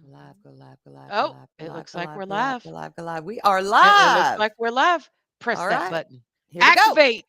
Go live, go live, go live, go Oh, live, go it live, looks go like live, we're go live, live. go live, go live. We are It looks live. like we're live. Press All that right. button. Here we go. Activate.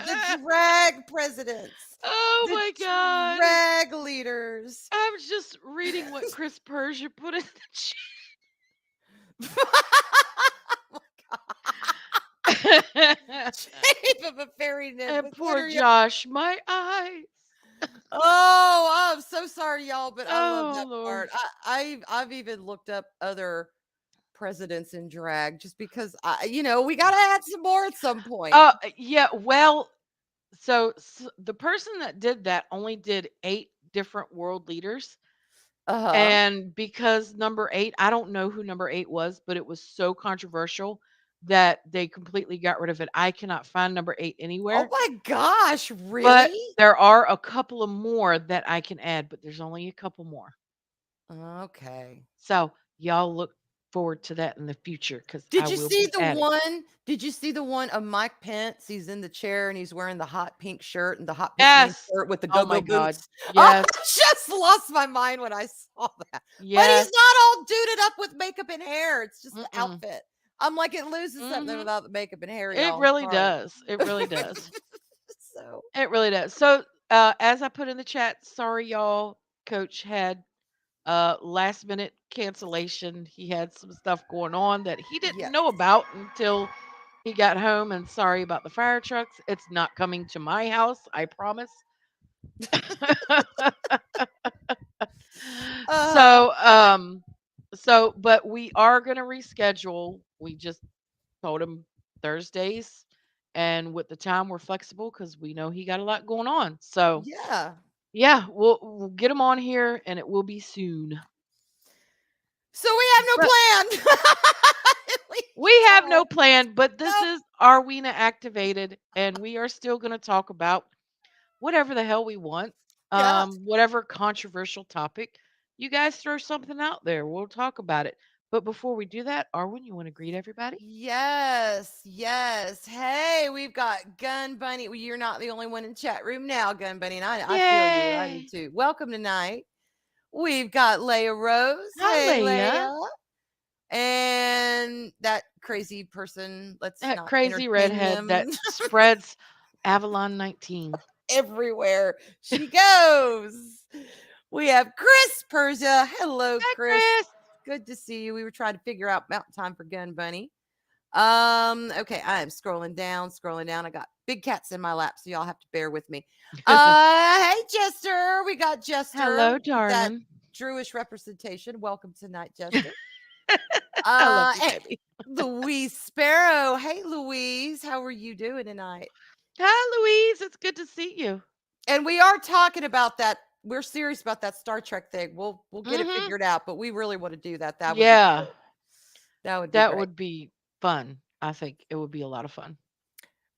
The drag presidents, Oh the my God. drag leaders. I was just reading what Chris Persia put in the chat. Shape of a fairy nymph And with poor glitter. Josh, my eyes. Oh, I'm so sorry, y'all, but I love Oh that Lord. part. I've even looked up other presidents in drag just because we gotta add some more at some point. Yeah, well, so the person that did that only did 8 different world leaders. Uh-huh. And because number 8, I don't know who number 8 was, but it was so controversial that they completely got rid of it. I cannot find number 8 Oh anywhere, my gosh, but really? there are a couple of more that I can add, but there's only a couple more. Okay. So y'all look forward to that in the future because I Did you will see be the adding. one? Did you see the one of Mike Pence? He's in the chair and he's wearing the hot pink shirt and the hot pink man Yes. shirt with the Oh go-go my God. boots. Oh, I Yes. just lost my mind when I saw that. But he's Yes. not all duded up with makeup and hair. It's just the Mm-mm. outfit. I'm like, it loses something Mm-hmm. without the makeup and hair, It y'all. really Sorry. does. It really does. So It really does. So, as I put in the chat, sorry y'all. Coach had last minute cancellation. He had some stuff going on that he didn't yes. know about until he got home. And sorry about the fire trucks. It's not coming to my house, I promise. Uh so, but we are gonna reschedule. We just told him Thursdays, and with the time we're flexible because we know he got a lot going on. So yeah. yeah, we'll get him on here, and it will be soon. So we have no But plan. we have no don't. plan. But this Nope. is ARWENA Activated, and we are still going to talk about whatever the hell we want, Yes. whatever controversial topic. You guys throw something out there, we'll talk about it. But before we do that, Arwen, you want to greet everybody? Yes, yes. Hey, we've got Gun Bunny. Well, you're not the only one in chat room now, Gun Bunny, and I feel you. I do Yay! too. Welcome tonight. We've got Leia Rose. Hi, Hey, Leah. Leia. And that crazy person, let's That not crazy entertain redhead that them. spreads Avalon 19. Everywhere she goes. We have Chris Persia. Hello, Hi, Chris. Chris. Good to see you. We were trying to figure out mountain time for Gun Bunny. Okay, I am scrolling down, scrolling down. I got big cats in my lap, so y'all have to bear with me. Hey Jester, we got Jester Hello, with that darling. Druish representation. Welcome tonight, Jester. I love you, And baby. Louise Sparrow. Hey Louise, how are you doing tonight? Hi, Louise. It's good to see you. And we are talking about that. We're serious about that Star Trek thing. We'll get it Mm-hmm. figured out, but we really want to do that. That would be Yeah, great. That would be that great. would be fun. I think it would be a lot of fun.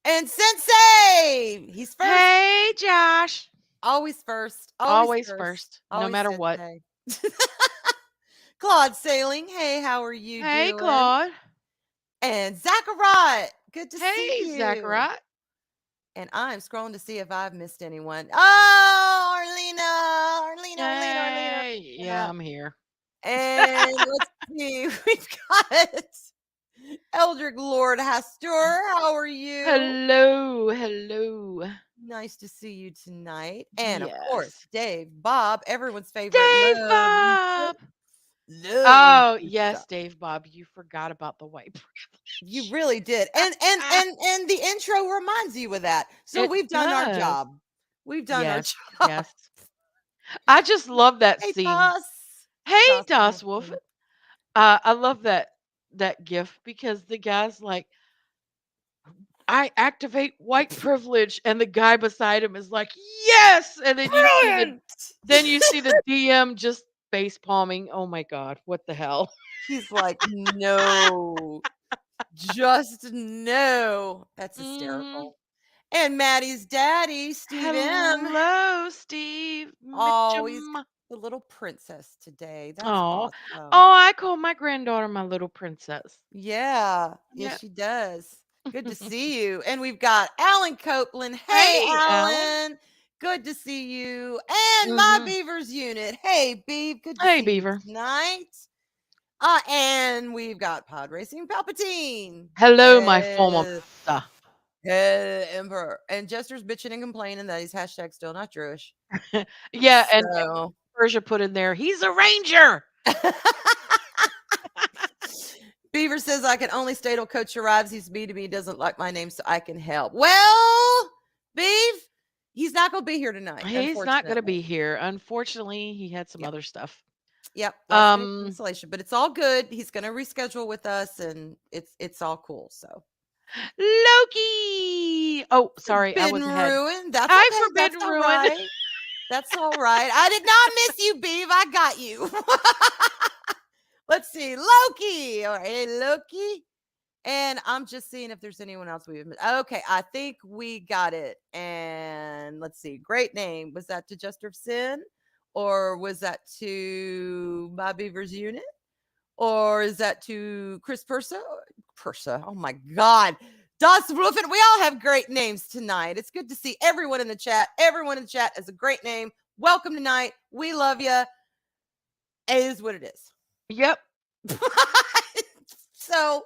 And Sensei, he's first. Hey, Josh. Always first. Always Always first. first, no Always matter what. Sensei. Claude Sailing. Hey, how are you Hey, doing? Claude. And Zachariah. Good to see Hey, you. Zachariah. And I'm scrolling to see if I've missed anyone. Oh, Arlena. Arlena, Arlena, Arlena, Hey, yeah, Arlena. I'm here. And let's see. We've got Eldrick Lord Hastur. How are you? Hello, hello. Nice to see you tonight. And of course, Yes. Dave Bob, everyone's favorite Dave lovely Bob. lovely Oh, stuff. yes, Dave Bob. You forgot about the white You privilege. really did. And the intro reminds you of that. So It we've done our does. job. We've done our Yes, job. yes. I just love that Hey, scene. Toss. Hey, Toss Das Wolf. Wolfman. I love that gif because the guy's like, I activate white privilege, and the guy beside him is like, yes, and Brilliant. then you see the DM just face palming. Oh my god, what the hell? He's like, no, just no. That's Hmm. hysterical. And Maddie's daddy, Steve M. Hello, Steve Oh, he's Mitchum. the little princess today. That's Oh, awesome. oh, I call my granddaughter my little princess. Yeah. Yes, Yeah. she does. Good to see you. And we've got Alan Copeland. Hey, Hey, Alan. Alan. Good to see you. And my Hmm. Beavers unit. Hey, Beav. Good to Hey, see you Beaver. tonight. And we've got Pod Racing Palpatine. Hello, my former Hey, master. hey, Emperor. And Jester's bitching and complaining that he's hashtag still not Jewish. Yeah, and So Persia put in there, he's a ranger. Beaver says I can only stay till Coach arrives. He's B2B, doesn't like my name, so I can help. Well, Beav, he's not going to be here tonight, He's not going to unfortunately. be here. Unfortunately, he had some Yep. other stuff. Yep. Last minute Um, cancellation, but it's all good. He's going to reschedule with us, and it's all cool. So Loki. Oh, sorry, I Forbidden was ahead. Ruin. That's Hi, okay. That's Forbidden all Ruin. right. That's all right. I did not miss you, Beav. I got you. Let's see. Loki. All right. Hey, Loki. And I'm just seeing if there's anyone else we've missed. Okay, I think we got it. And let's see. Great name. Was that to Jester of Sin? Or was that to Bob Beaver's unit? Or is that to Chris Persa? Persa. Oh my God. Das Rufen. We all have great names tonight. It's good to see everyone in the chat. Everyone in the chat has a great name. Welcome tonight. We love you. It is what it is. Yep. So,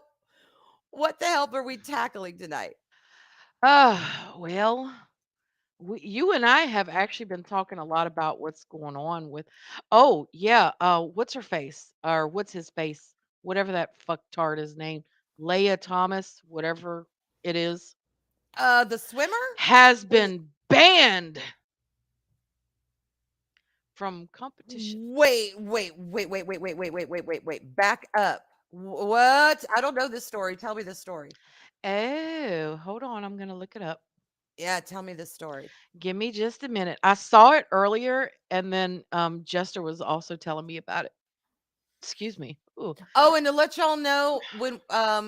what the hell are we tackling tonight? Well, you and I have actually been talking a lot about what's going on with. Oh yeah, what's her face or what's his face? Whatever that fucktard is named, Leia Thomas, whatever it is, The swimmer? has Wait, been banned from competition. wait. Back up. What? I don't know this story. Tell me this story. Oh, hold on, I'm gonna look it up. Yeah, tell me this story. Give me just a minute. I saw it earlier, and then Jester was also telling me about it. Excuse me. Ooh. Oh, and to let y'all know, when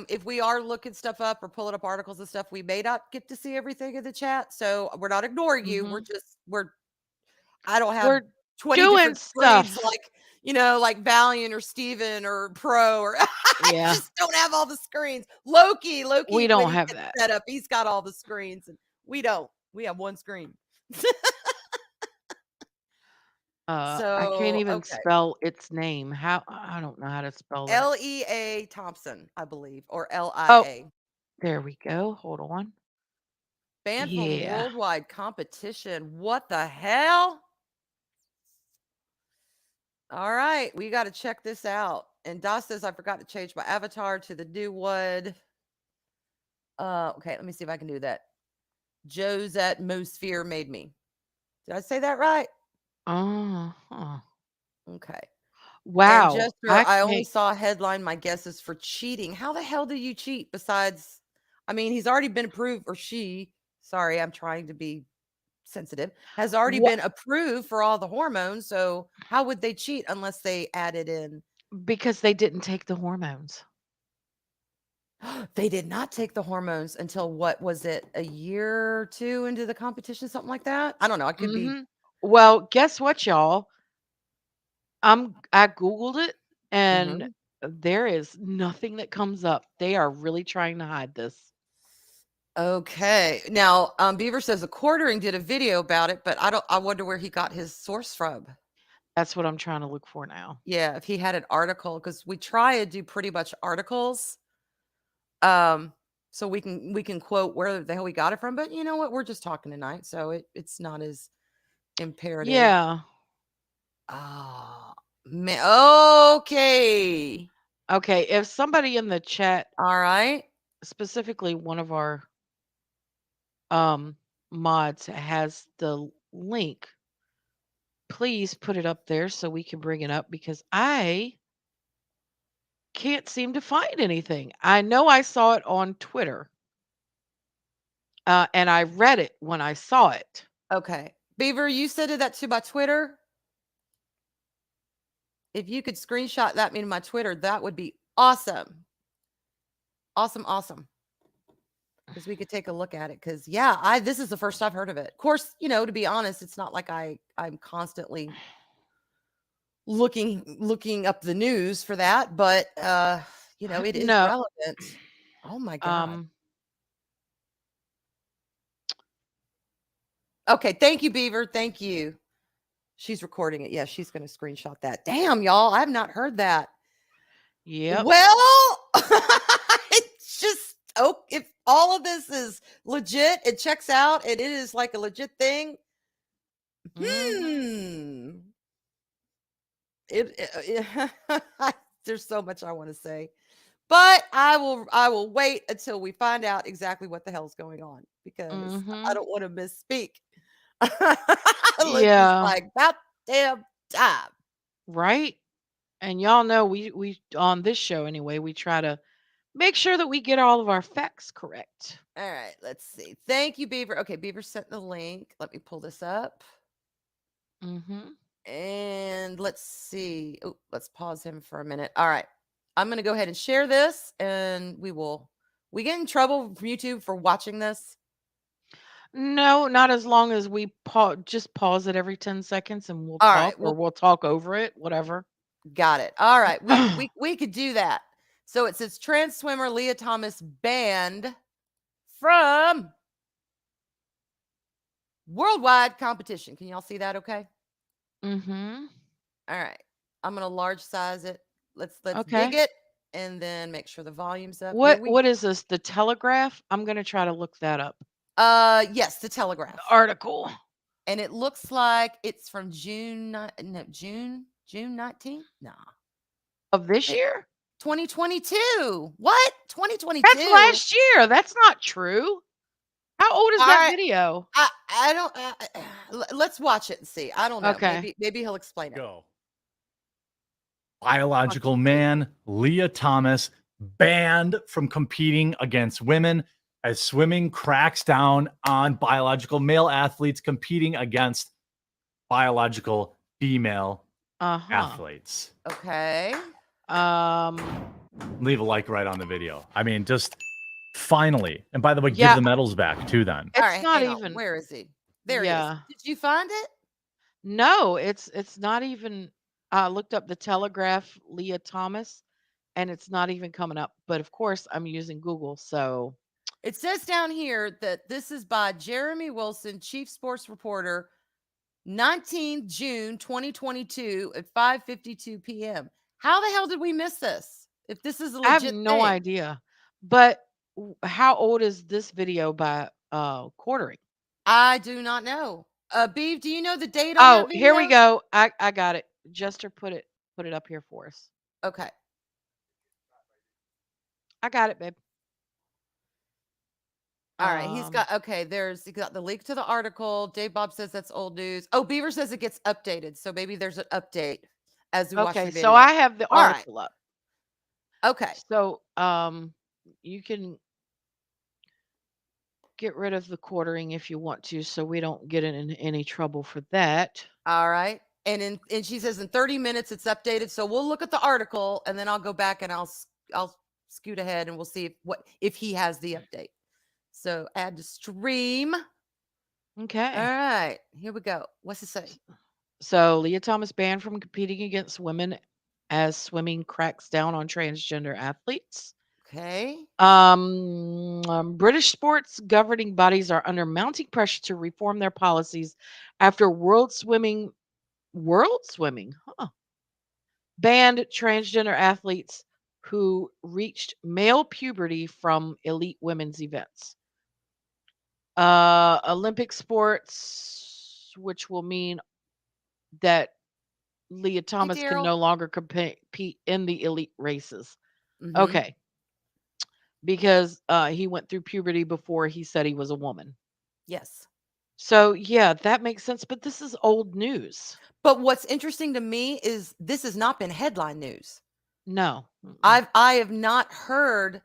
if we are looking stuff up or pulling up articles and stuff, we may not get to see everything in the chat. So we're not ignoring you. Hmm. We're I don't have We're 20 doing different screens stuff. like, like Valiant or Steven or Pro or I Yeah, just don't have all the screens. Loki, we when don't he have gets that. set up, he's got all the screens and we don't. We have one screen. I can't So, even okay. spell its name. How I don't know how to spell that. Lea Thompson, I believe, or Oh, LIA. there we go. Hold on. Banned from Yeah. worldwide competition. What the hell? All right, we got to check this out. And Dos says I forgot to change my avatar to the new one. Okay, let me see if I can do that. Joe's atmosphere made me. Did I say that right? Uh-huh. Okay. And Wow. Jester, I I only can't saw a headline. My guess is for cheating. How the hell do you cheat besides? I mean, he's already been approved, or she. Sorry, I'm trying to be sensitive. Has already what been approved for all the hormones. So how would they cheat unless they added in? because they didn't take the hormones. They did not take the hormones until what was it? A year or two into the competition, something like that. I don't know. I could be. Mhm. Well, guess what, y'all? I googled it and Mhm. there is nothing that comes up. They are really trying to hide this. Okay. Now, Beaver says a quartering did a video about it, but I don't. I wonder where he got his source from. That's what I'm trying to look for now. Yeah, if he had an article, because we try to do pretty much articles, um, so we can quote where the hell we got it from. But you know what? We're just talking tonight, so it's not as imperative. Yeah. Oh man. Okay. Okay, if somebody in the chat, All right. specifically one of our um mods has the link, please put it up there so we can bring it up because I can't seem to find anything. I know I saw it on Twitter, and I read it when I saw it. Okay. Beaver, you sent it that to my Twitter. If you could screenshot that me to my Twitter, that would be awesome. Awesome, awesome. Because we could take a look at it. Because yeah, I this is the first I've heard of it. Of course, to be honest, it's not like I'm constantly looking up the news for that, but it is No, relevant. Oh my god. um, Okay, thank you, Beaver. Thank you. She's recording it. Yeah, she's gonna screenshot that. Damn, y'all, I've not heard that. yep. Well, it's just if all of this is legit, it checks out, and it is like a legit thing. Mhm. Hmm. There's so much I want to say, but I will wait until we find out exactly what the hell's going on because I Mhm. don't want to misspeak. Look, it's Yeah, like about damn time. right? And y'all know we on this show anyway, we try to make sure that we get all of our facts correct. All right, let's see. Thank you, Beaver. Okay, Beaver sent the link. Let me pull this up. Mhm. And let's see. Oh, let's pause him for a minute. All right. I'm going to go ahead and share this and we get in trouble from YouTube for watching this. No, not as long as we just pause it every 10 seconds and we'll All talk right. or Well, we'll talk over it, whatever. got it. All right. We could do that. So it says trans swimmer Leah Thomas banned from worldwide competition. Can y'all see that okay? Mhm. All right. I'm going to large size it. Let's dig Okay. it and then make sure the volume's up. Here What we what is this? The Telegraph? I'm going to try to look that up. yes, the The Telegraph. article And it looks like it's from June 19th? Nah. of this Wait, year? 2022. What? That's 2022? last year. That's not true. How old is All that right. video? I don't let's watch it and see. I don't know. Okay. Maybe he'll explain it. Go. Watch Biological it, please. man Leah Thomas banned from competing against women as swimming cracks down on biological male athletes competing against biological female Uh-huh. athletes. Okay. Um Leave a like right on the video. I mean, just finally. And by the way, give yeah, the medals back too then. All it's right, not hang on. even Where is he? There he is. yeah. Did you find it? No, it's not even I looked up the Telegraph Leah Thomas and it's not even coming up. But of course, I'm using Google, so It says down here that this is by Jeremy Wilson, chief sports reporter, 19th June 2022 at 5:52 p.m. How the hell did we miss this? If this is a I have legit no thing. idea. But how old is this video by quartering? I do not know. Beeve, do you know the date on Oh, that here we video? go. I got it. Jester put it up here for us. Okay. I got it, babe. All right. He's Um, got okay. He got the link to the article. Dave Bob says that's old news. Oh, Beaver says it gets updated. So maybe there's an update as we watch okay, the so video. I have the All right. article up. Okay. So you can get rid of the quartering if you want to, so we don't get in any trouble for that. All right. And she says in 30 minutes it's updated. So we'll look at the article and then I'll go back and I'll scoot ahead and we'll see if he has the update. So add to stream. All Okay. right. Here we go. What's it say? So Leah Thomas banned from competing against women as swimming cracks down on transgender athletes. Okay. British sports governing bodies are under mounting pressure to reform their policies after world swimming, banned transgender athletes who reached male puberty from elite women's events. Olympic sports, which will mean that Leah Hey, Thomas can Daryl. no longer compete in the elite races. Mm-hmm. Okay, because he went through puberty before he said he was a woman. Yes. So yeah, that makes sense. But this is old news. But what's interesting to me is this has not been headline news. No, I have not heard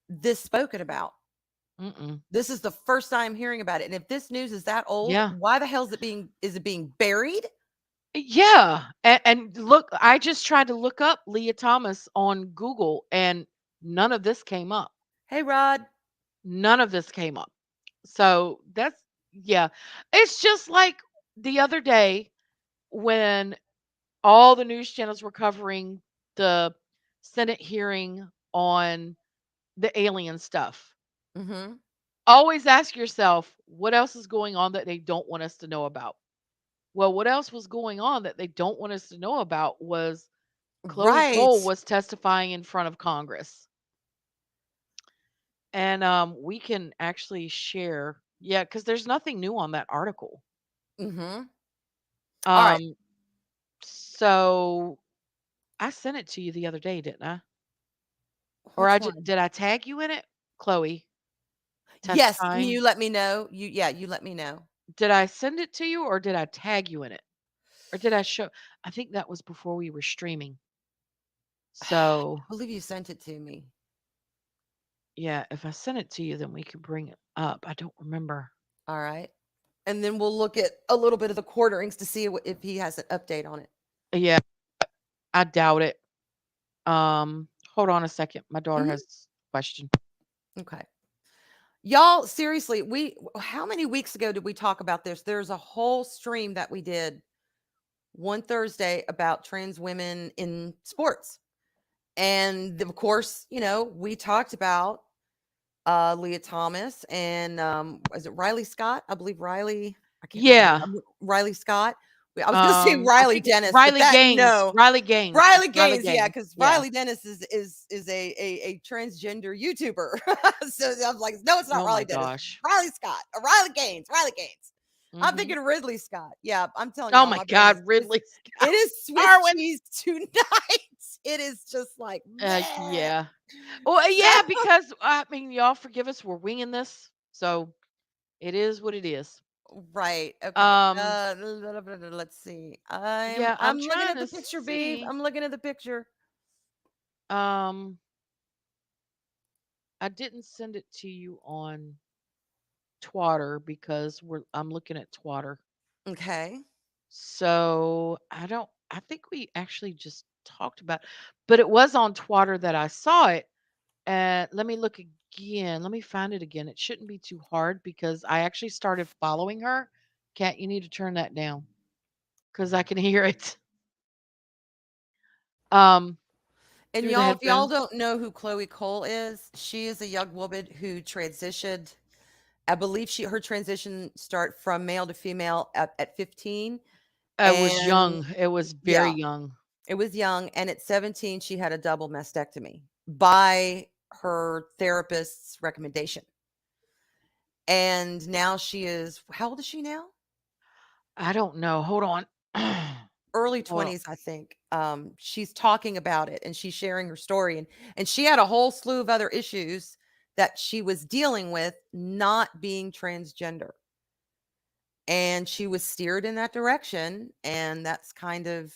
this spoken about. This is the first time hearing about it. And if this news is that old, Yeah. why the hell is it being buried? Yeah, and look, I just tried to look up Leah Thomas on Google, and none of this came up. Hey, Rod. None of this came up. So that's yeah. It's just like the other day when all the news channels were covering the Senate hearing on the alien stuff. Mm-hmm. Always ask yourself, what else is going on that they don't want us to know about? Well, what else was going on that they don't want us to know about was Chloe Right. Cole was testifying in front of Congress. And we can actually share, yeah, because there's nothing new on that article. Mm-hmm. All right. So I sent it to you the other day, didn't I? Or Which one? did I tag you in it, Chloe? Yes. Can Testifying. you let me know? You let me know. Did I send it to you, or did I tag you in it, or did I show? I think that was before we were streaming. So I believe you sent it to me. yeah, if I sent it to you, then we could bring it up. I don't remember. All right. And then we'll look at a little bit of the quarterings to see if he has an update on it. Yeah, I doubt it. Hold on a second. My daughter has a question. Okay. Y'all, seriously, how many weeks ago did we talk about this? There's a whole stream that we did one Thursday about trans women in sports. And of course, we talked about Leah Thomas and is it Riley Scott? I believe Riley. I can't Yeah. remember. Riley Scott. I was going to say I Riley think Dennis, Riley but Gaines. no. Riley Gaines. Riley It's Riley Gaines, yeah, Gaines. because Yeah. Riley Dennis is a transgender YouTuber. So I was like, no, it's not Oh Riley my Dennis. gosh. Riley Scott. Riley Gaines. Riley Gaines. I'm Mhm. thinking of Ridley Scott. Yeah, I'm telling you. Oh my God, Ridley Scott. It is Swiss Darwin. cheese tonight. It is just like, Yeah. Well, yeah, because I mean, y'all forgive us. We're winging this, so it is what it is. right. Okay. Let's see. Yeah, I'm I'm looking trying at the to picture, babe. see. I'm looking at the picture. I didn't send it to you on Twatter because I'm looking at Twatter. Okay. So I think we actually just talked about, but it was on Twatter that I saw it. And let me look again. Let me find it again. It shouldn't be too hard because I actually started following her. Kat, you need to turn that down because I can hear it. And Through the y'all, if y'all headphones. don't know who Chloe Cole is, she is a young woman who transitioned. I believe her transition start from male to female at 15. It was And young. It was very yeah, young. it was young. And at 17, she had a double mastectomy by her therapist's recommendation. And now she is, how old is she now? I don't know. Hold on. early Well, 20s, I think. She's talking about it and she's sharing her story, and she had a whole slew of other issues that she was dealing with not being transgender. And she was steered in that direction, and that's kind of,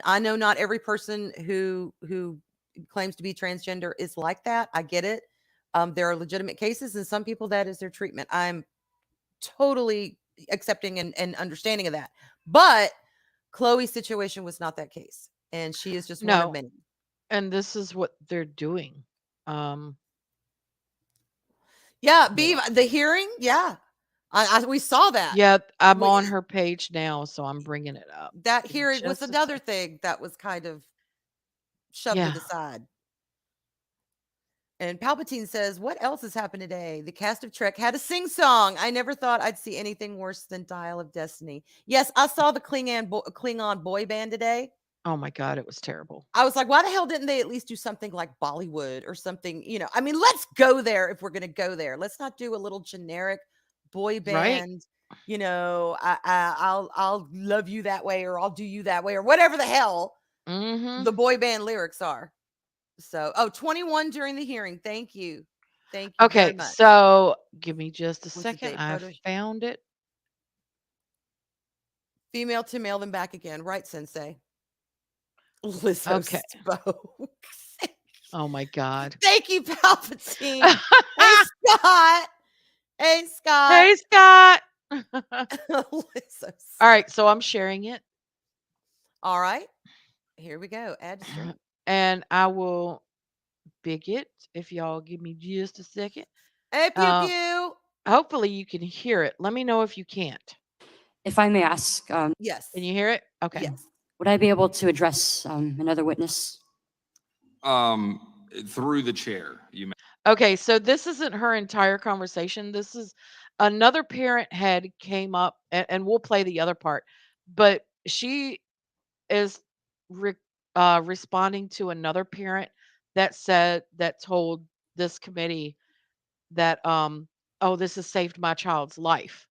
I know not every person who claims to be transgender is like that. I get it. There are legitimate cases, and some people that is their treatment. I'm totally accepting and understanding of that. But Chloe's situation was not that case, and she is just one of no, many. and this is what they're doing. Yeah, Hold Beav, on. the hearing, yeah, we saw that. Yeah, I'm We, on her page now, so I'm bringing it up. that Give me hearing was just a another second. thing that was kind of shoved to Yeah. the side. And Palpatine says, "What else has happened today? The cast of Trek had a sing song. I never thought I'd see anything worse than Dial of Destiny." Yes, I saw the Klingon boy band today. Oh my God, it was terrible. I was like, why the hell didn't they at least do something like Bollywood or something? I mean, let's go there if we're going to go there. Let's not do a little generic boy Right? band. I'll love you that way, or I'll do you that way, or whatever the hell Mm-hmm. the boy band lyrics are. So, 21 during the hearing. Thank you. Thank you very Okay, much. so give me just a What's the second. date? I Photo. found it. Female to mail them back again. Right, Sensei. Lizzo Okay. spoke. Oh my God. Thank you, Palpatine. Hey, Scott. Hey, Scott. Hey, Scott. Lizzo. All right, so I'm sharing it. All right. Here we go. Add to stream. And I will big it if y'all give me just a second. Hey, Pew Pew. Hopefully you can hear it. Let me know if you can't. If I may ask, Yes. Can you hear it? Okay. Yes. would I be able to address another witness? Through the chair, you may. Okay, so this isn't her entire conversation. This is another parent had came up, and we'll play the other part, but she is responding to another parent that told this committee that oh, this has saved my child's life,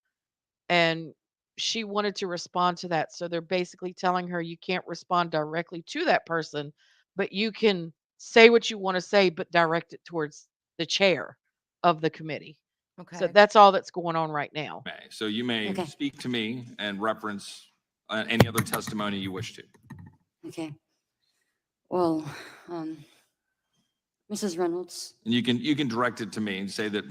and she wanted to respond to that. So they're basically telling her you can't respond directly to that person, but you can say what you want to say, but direct it towards the chair of the committee. So Okay. that's all that's going on right now. So you may Okay. speak to me and reference any other testimony you wish to. Okay. Well, Mrs. Reynolds. And you can direct it to me and say that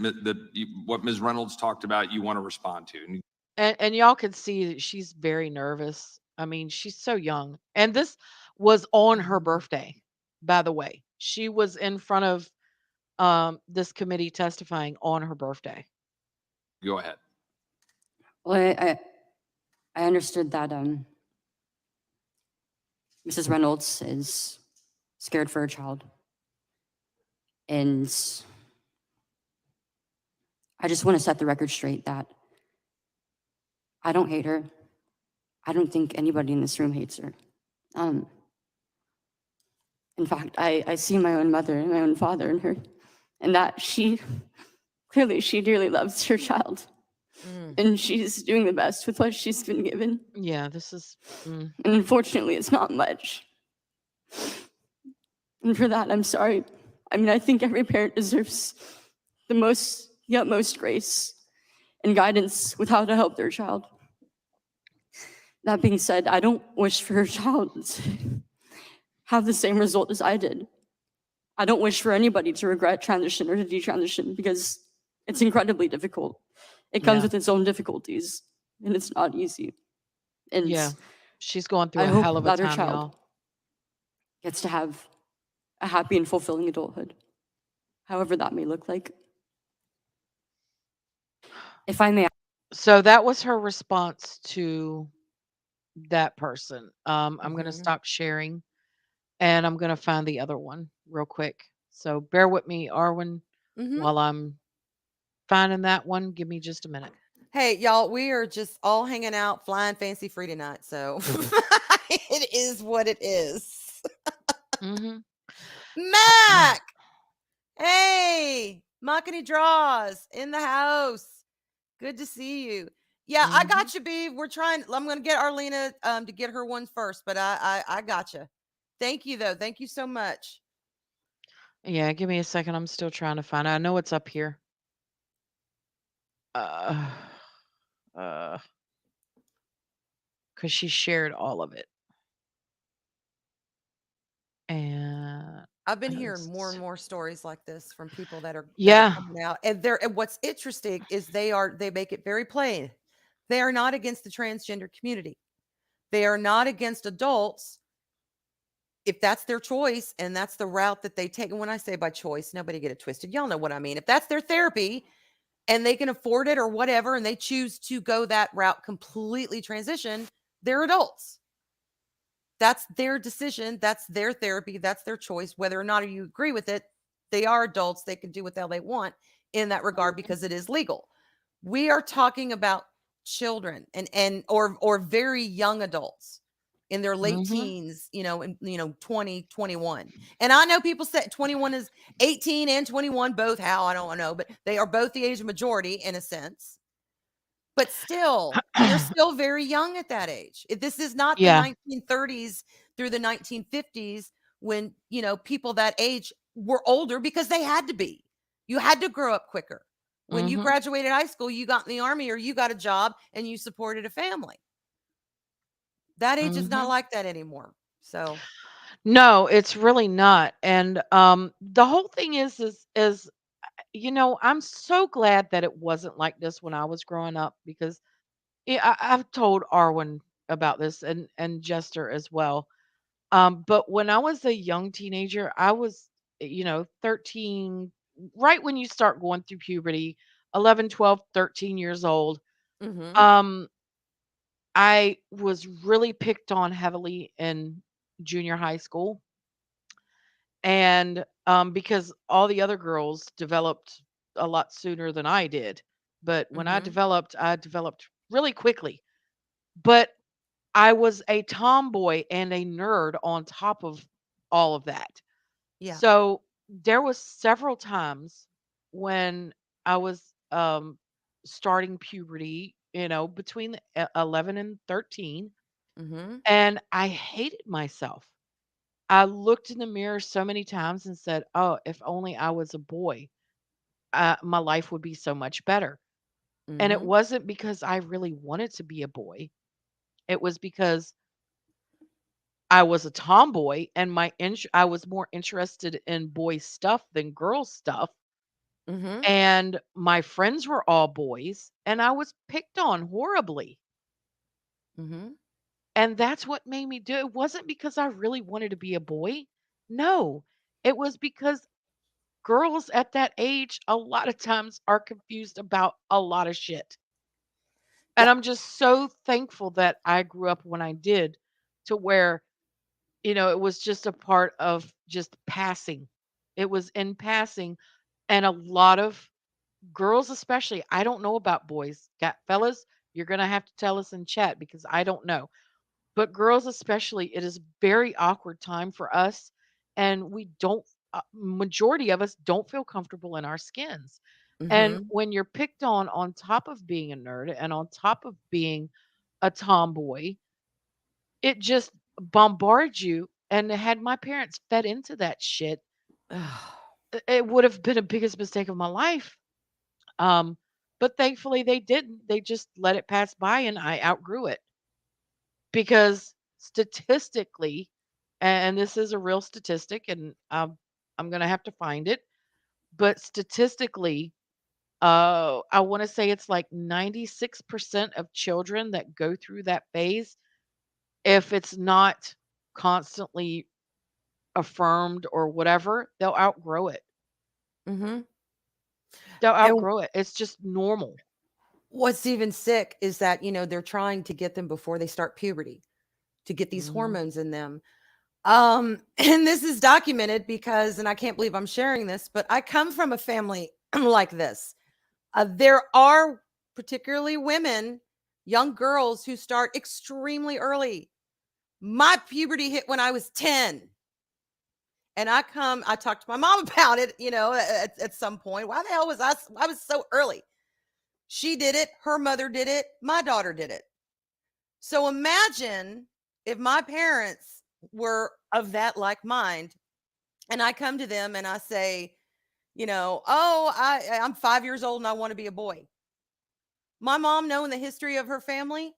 what Ms. Reynolds talked about, you want to respond to. And y'all can see that she's very nervous. I mean, she's so young. And this was on her birthday, by the way. She was in front of this committee testifying on her birthday. Go ahead. Well, I understood that Mrs. Reynolds is scared for her child, and I just want to set the record straight that I don't hate her. I don't think anybody in this room hates her. In fact, I see my own mother and my own father in her, and that she dearly loves her child. And she's doing the best with what she's been given. Yeah, this is. And unfortunately, it's not much. And for that, I'm sorry. I mean, I think every parent deserves the utmost grace and guidance with how to help their child. That being said, I don't wish for her child to have the same result as I did. I don't wish for anybody to regret transition or to detransition because it's incredibly difficult. It comes Yeah. with its own difficulties, and it's not easy. And Yeah, she's going through I a hope hell of a that her time, child y'all. gets to have a happy and fulfilling adulthood, however that may look like. If I may, So that was her response to that person. I'm going to stop sharing, and I'm going to find the other one real quick. So bear with me, Arwen, while I'm finding that one. Give me just a minute. Hey, y'all, we are just all hanging out, flying fancy free tonight. So it is what it is. Mac! Hey, Makani Draws in the house. Good to see you. Yeah, I Mhm. got you, B. We're trying. I'm going to get Arlena to get her one first, but I got you. Thank you though. Thank you so much. Yeah, give me a second. I'm still trying to find it. I know it's up here. Uh, because she shared all of it. And I've been I know hearing this more is- and more stories like this from people that are yeah. coming out, and what's interesting is they make it very plain. They are not against the transgender community. They are not against adults if that's their choice and that's the route that they take. And when I say by choice, nobody get it twisted. Y'all know what I mean. If that's their therapy and they can afford it or whatever, and they choose to go that route, completely transition, they're adults. That's their decision. That's their therapy. That's their choice. Whether or not you agree with it, they are adults. They can do what the hell they want in that regard because it is legal. We are talking about children or very young adults in their late Mhm. teens, 20, 21. And I know people say 21 is 18 and 21, both how, I don't know, but they are both the age of majority in a sense. But still, they're still very young at that age. This is not the Yeah. 1930s through the 1950s when, people that age were older because they had to be. You had to grow up quicker. When you Mhm. graduated high school, you got in the army or you got a job and you supported a family. That age is not Mhm. like that anymore. So, No, it's really not. And the whole thing is I'm so glad that it wasn't like this when I was growing up because I've told Arwen about this and Jester as well. But when I was a young teenager, I was 13, right when you start going through puberty, 11, 12, 13 years old. mhm, Um, I was really picked on heavily in junior high school. And because all the other girls developed a lot sooner than I did. But when mhm. I developed really quickly. But I was a tomboy and a nerd on top of all of that. Yeah. So there was several times when I was starting puberty, between 11 and 13, Mhm. and I hated myself. I looked in the mirror so many times and said, "Oh, if only I was a boy, my life would be so much better." And it Mhm. wasn't because I really wanted to be a boy. It was because I was a tomboy and I was more interested in boy stuff than girl stuff. Mhm. And my friends were all boys and I was picked on horribly. Mhm. And that's what made me do it. It wasn't because I really wanted to be a boy. No, it was because girls at that age a lot of times are confused about a lot of shit. And Yeah. I'm just so thankful that I grew up when I did to where, it was just a part of just passing. It was in passing. And a lot of girls, especially, I don't know about boys. Got fellas, you're going to have to tell us in chat because I don't know. But girls, especially, it is very awkward time for us. And we don't, majority of us don't feel comfortable in our skins. And Mhm. when you're picked on top of being a nerd and on top of being a tomboy, it just bombards you. And had my parents fed into that shit, it would have been the biggest mistake of my life. Um, but thankfully they didn't. They just let it pass by and I outgrew it. Because statistically, and this is a real statistic, and I'm going to have to find it, but statistically, I want to say it's like 96% of children that go through that phase, if it's not constantly affirmed or whatever, they'll outgrow it. Mhm. They'll And outgrow it. It's just normal. what's even sick is that, they're trying to get them before they start puberty to get these Mhm. hormones in them. And this is documented because, and I can't believe I'm sharing this, but I come from a family like this. There are particularly women, young girls who start extremely early. My puberty hit when I was 10. And I talked to my mom about it, at some point. Why the hell was I was so early? She did it. Her mother did it. My daughter did it. So imagine if my parents were of that like mind, and I come to them and I say, oh, I'm 5 years old and I want to be a boy. My mom, knowing the history of her family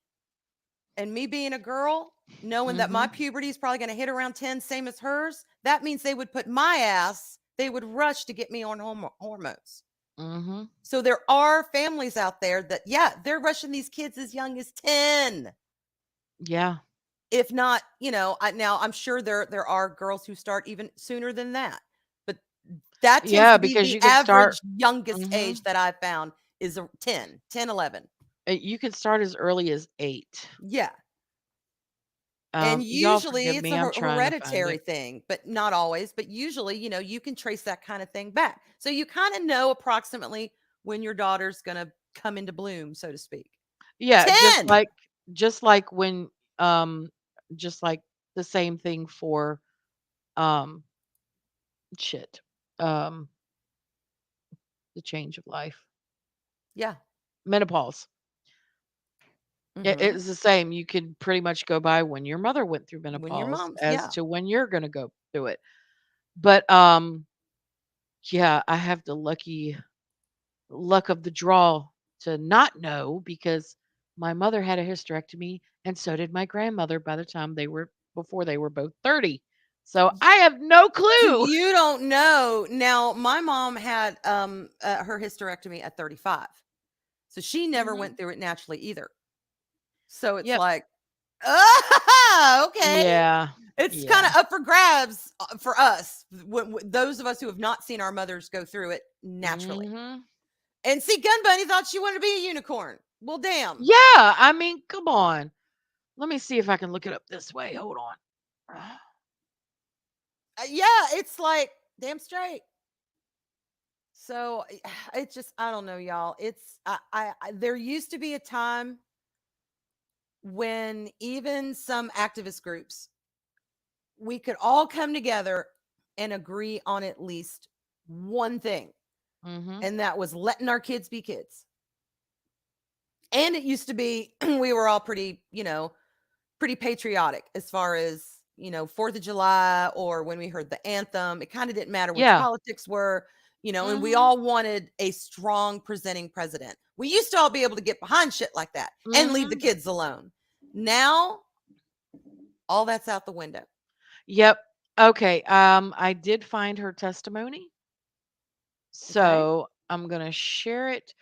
and me being a girl, knowing that my puberty is probably going to hit around 10, same as hers, that means they would put my ass, they would rush to get me on hormones. Mm-hmm. So there are families out there that, yeah, they're rushing these kids as young as 10. Yeah. If not, now I'm sure there are girls who start even sooner than that. But that tends Yeah, to be because the you can average start. youngest Mhm. age that I've found is 10, 11. You can start as early as 8. Yeah. And Y'all usually forgive it's me. a I'm trying to find hereditary it. thing, but not always. But usually, you can trace that kind of thing back. So you kind of know approximately when your daughter's going to come into bloom, so to speak. Yeah, 10. just like when just like the same thing for um shit. Um the change of life. Yeah. Menopause. Hmm. It's the same. You can pretty much go by when your mother went through When your menopause mom's, as yeah. to when you're going to go through it. But yeah, I have the luck of the draw to not know because my mother had a hysterectomy and so did my grandmother by the time before they were both 30. So I have no So clue. you don't know. Now, my mom had her hysterectomy at 35. So she never went through it naturally either. So it's Yep. like, oh, okay. Yeah. It's kind Yeah. of up for grabs for us, those of us who have not seen our mothers go through it naturally. Mhm. And see, Gun Bunny thought she wanted to be a unicorn. Well, damn. Yeah, I mean, come on. Let me see if I can look it up this way. Hold on. Yeah, it's like, damn straight. So it's just, I don't know, y'all. It's, there used to be a time when even some activist groups, we could all come together and agree on at least one thing, Mhm. and that was letting our kids be kids. And it used to be we were all pretty, pretty patriotic as far as, 4th of July or when we heard the anthem. It kind of didn't matter what your Yeah. politics were, and we Mhm. all wanted a strong presenting president. We used to all be able to get behind shit like that and leave the Mhm. kids alone. Now, all that's out the window. Yep. Okay. I did find her testimony. Okay. So I'm going to share it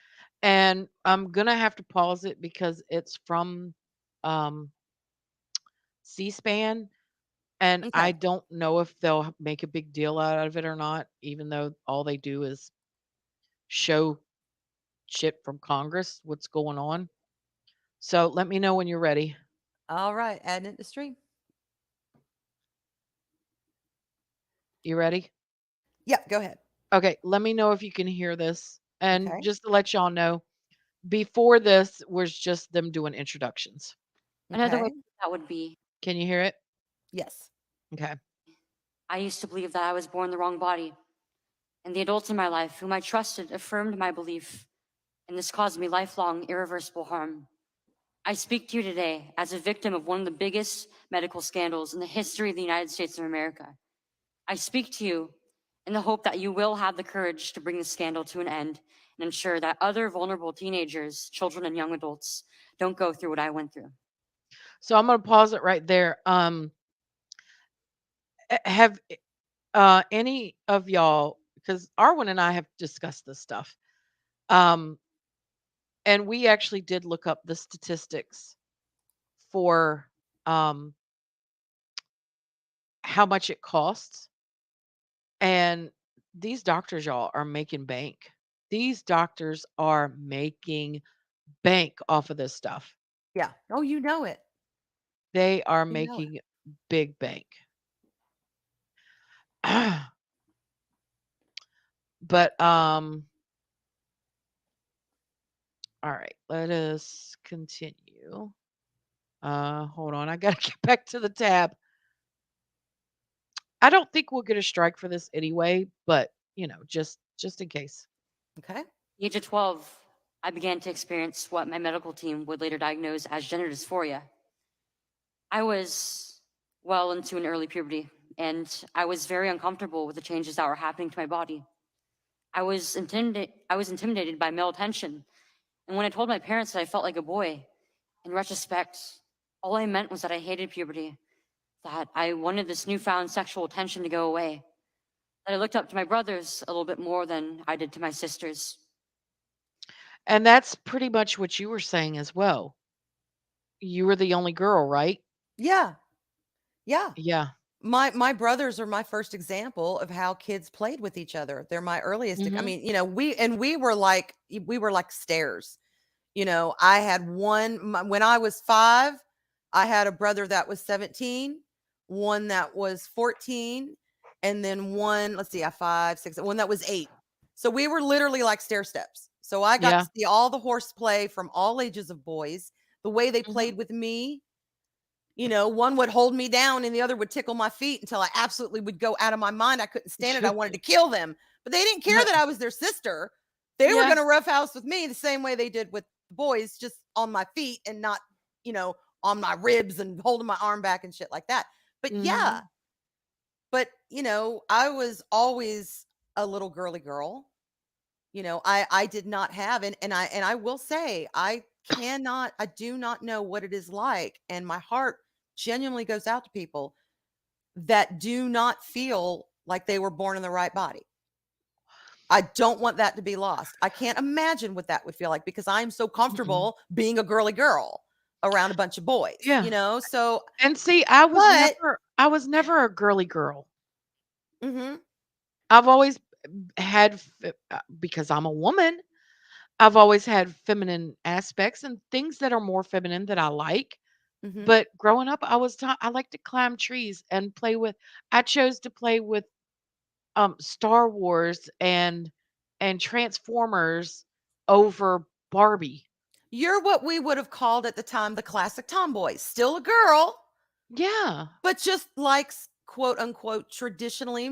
and I'm going to have to pause it because it's from um, C-SPAN. And I Okay. don't know if they'll make a big deal out of it or not, even though all they do is show shit from Congress, what's going on. So let me know when you're ready. All right. Adding it to stream. You ready? Yep. Go ahead. Okay. Let me know if you can hear this. And Okay. just to let y'all know, before this was just them doing introductions. Another way Okay. that would be, Can you hear it? Yes. Okay. I used to believe that I was born in the wrong body, and the adults in my life whom I trusted affirmed my belief, and this caused me lifelong, irreversible harm. I speak to you today as a victim of one of the biggest medical scandals in the history of the United States of America. I speak to you in the hope that you will have the courage to bring the scandal to an end and ensure that other vulnerable teenagers, children, and young adults don't go through what I went through. So I'm going to pause it right there. Have any of y'all, because Arwen and I have discussed this stuff, um, and we actually did look up the statistics for um, how much it costs, and these doctors, y'all, are making bank. These doctors are making bank off of this stuff. Yeah. Oh, you know it. They are You know it. making big bank. But all right, let us continue. Hold on, I gotta get back to the tab. I don't think we'll get a strike for this anyway, but just in case. Okay. The age of 12, I began to experience what my medical team would later diagnose as gender dysphoria. I was well into an early puberty, and I was very uncomfortable with the changes that were happening to my body. I was intimidated by male attention, and when I told my parents that I felt like a boy, in retrospect, all I meant was that I hated puberty, that I wanted this newfound sexual attention to go away, that I looked up to my brothers a little bit more than I did to my sisters. And that's pretty much what you were saying as well. You were the only girl, right? Yeah. Yeah. Yeah. My brothers are my first example of how kids played with each other. They're my earliest. I Mhm. mean, we were like stairs. I had when I was 5, I had a brother that was 17, one that was 14, and then one, let's see, 5, 6, one that was 8. So we were literally like stair steps. So I got Yeah. to see all the horseplay from all ages of boys, the way they Mhm. played with me. One would hold me down and the other would tickle my feet until I absolutely would go out of my mind. I couldn't stand it. I wanted to kill them, but they didn't care that I was their sister. They were Yeah. going to roughhouse with me the same way they did with the boys, just on my feet and not, on my ribs and holding my arm back and shit like that. But yeah, Mhm. but I was always a little girly girl. I did not have, and I will say, I do not know what it is like, and my heart genuinely goes out to people that do not feel like they were born in the right body. I don't want that to be lost. I can't imagine what that would feel like, because I'm so Mm-mm. comfortable being a girly girl around a bunch of boys, Yeah. so And see, I was but never a girly girl. mhm, I've always had because I'm a woman, I've always had feminine aspects and things that are more feminine that I like. mhm. But growing up, I was taught I like to climb trees and play with. I chose to play with Star Wars and Transformers over Barbie. You're what we would have called at the time the classic tomboy. Still a girl, Yeah. but just likes quote unquote traditionally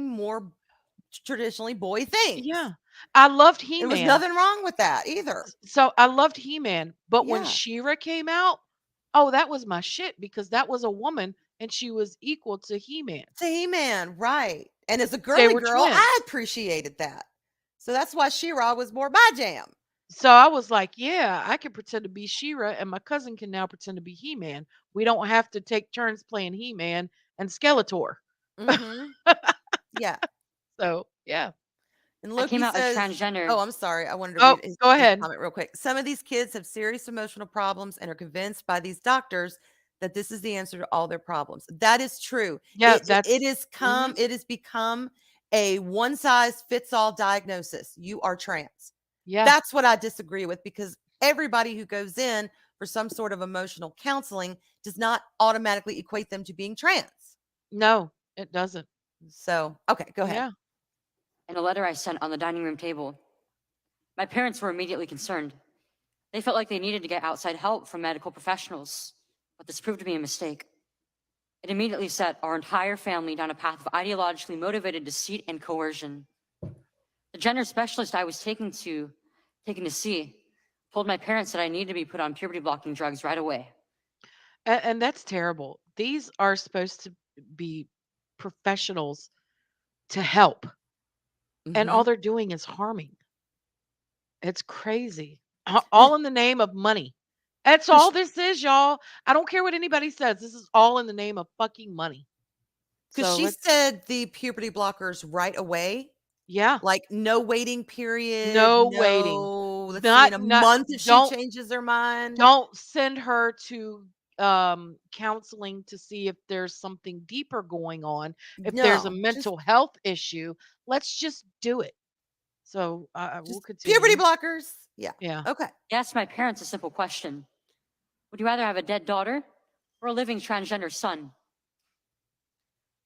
boy things. Yeah. I loved There was He-Man. nothing wrong with that either. So I loved He-Man, but when Yeah. She-Ra came out, oh, that was my shit because that was a woman and she was equal to He-Man. To He-Man, right. And as a They girly were girl, I twins. appreciated that. So that's why She-Ra was more my jam. So I was like, yeah, I can pretend to be She-Ra and my cousin can now pretend to be He-Man. We don't have to take turns playing He-Man and Skeletor. Mhm. Yeah. So, yeah. And I came Loki out as says, transgender. oh, I'm sorry. I wanted to Oh, read go his ahead. comment real quick. Some of these kids have serious emotional problems and are convinced by these doctors that this is the answer to all their problems. That is true. Yeah, mhm. It has become a one size fits all diagnosis. You are trans. Yeah. That's what I disagree with, because everybody who goes in for some sort of emotional counseling does not automatically equate them to being trans. No, it doesn't. So, okay, go ahead. Yeah. In a letter I sent on the dining room table, my parents were immediately concerned. They felt like they needed to get outside help from medical professionals, but this proved to be a mistake. It immediately set our entire family down a path of ideologically motivated deceit and coercion. The gender specialist I was taken to see told my parents that I needed to be put on puberty blocking drugs right away. And that's terrible. These are supposed to be professionals to help, and all Mhm. they're doing is harming. It's crazy. All in the name of money. That's all this is, y'all. I don't care what anybody says. This is all in the name of fucking money. Because So she let's, said the puberty blockers right away, yeah, like no waiting period, no waiting. no, let's see, in a Not month if she don't changes her mind. don't send her to counseling to see if there's something deeper going on, if there's a No, mental health issue. Let's just do it. So we'll just puberty continue. blockers. Yeah. Yeah. Okay. I asked my parents a simple question: would you rather have a dead daughter or a living transgender son?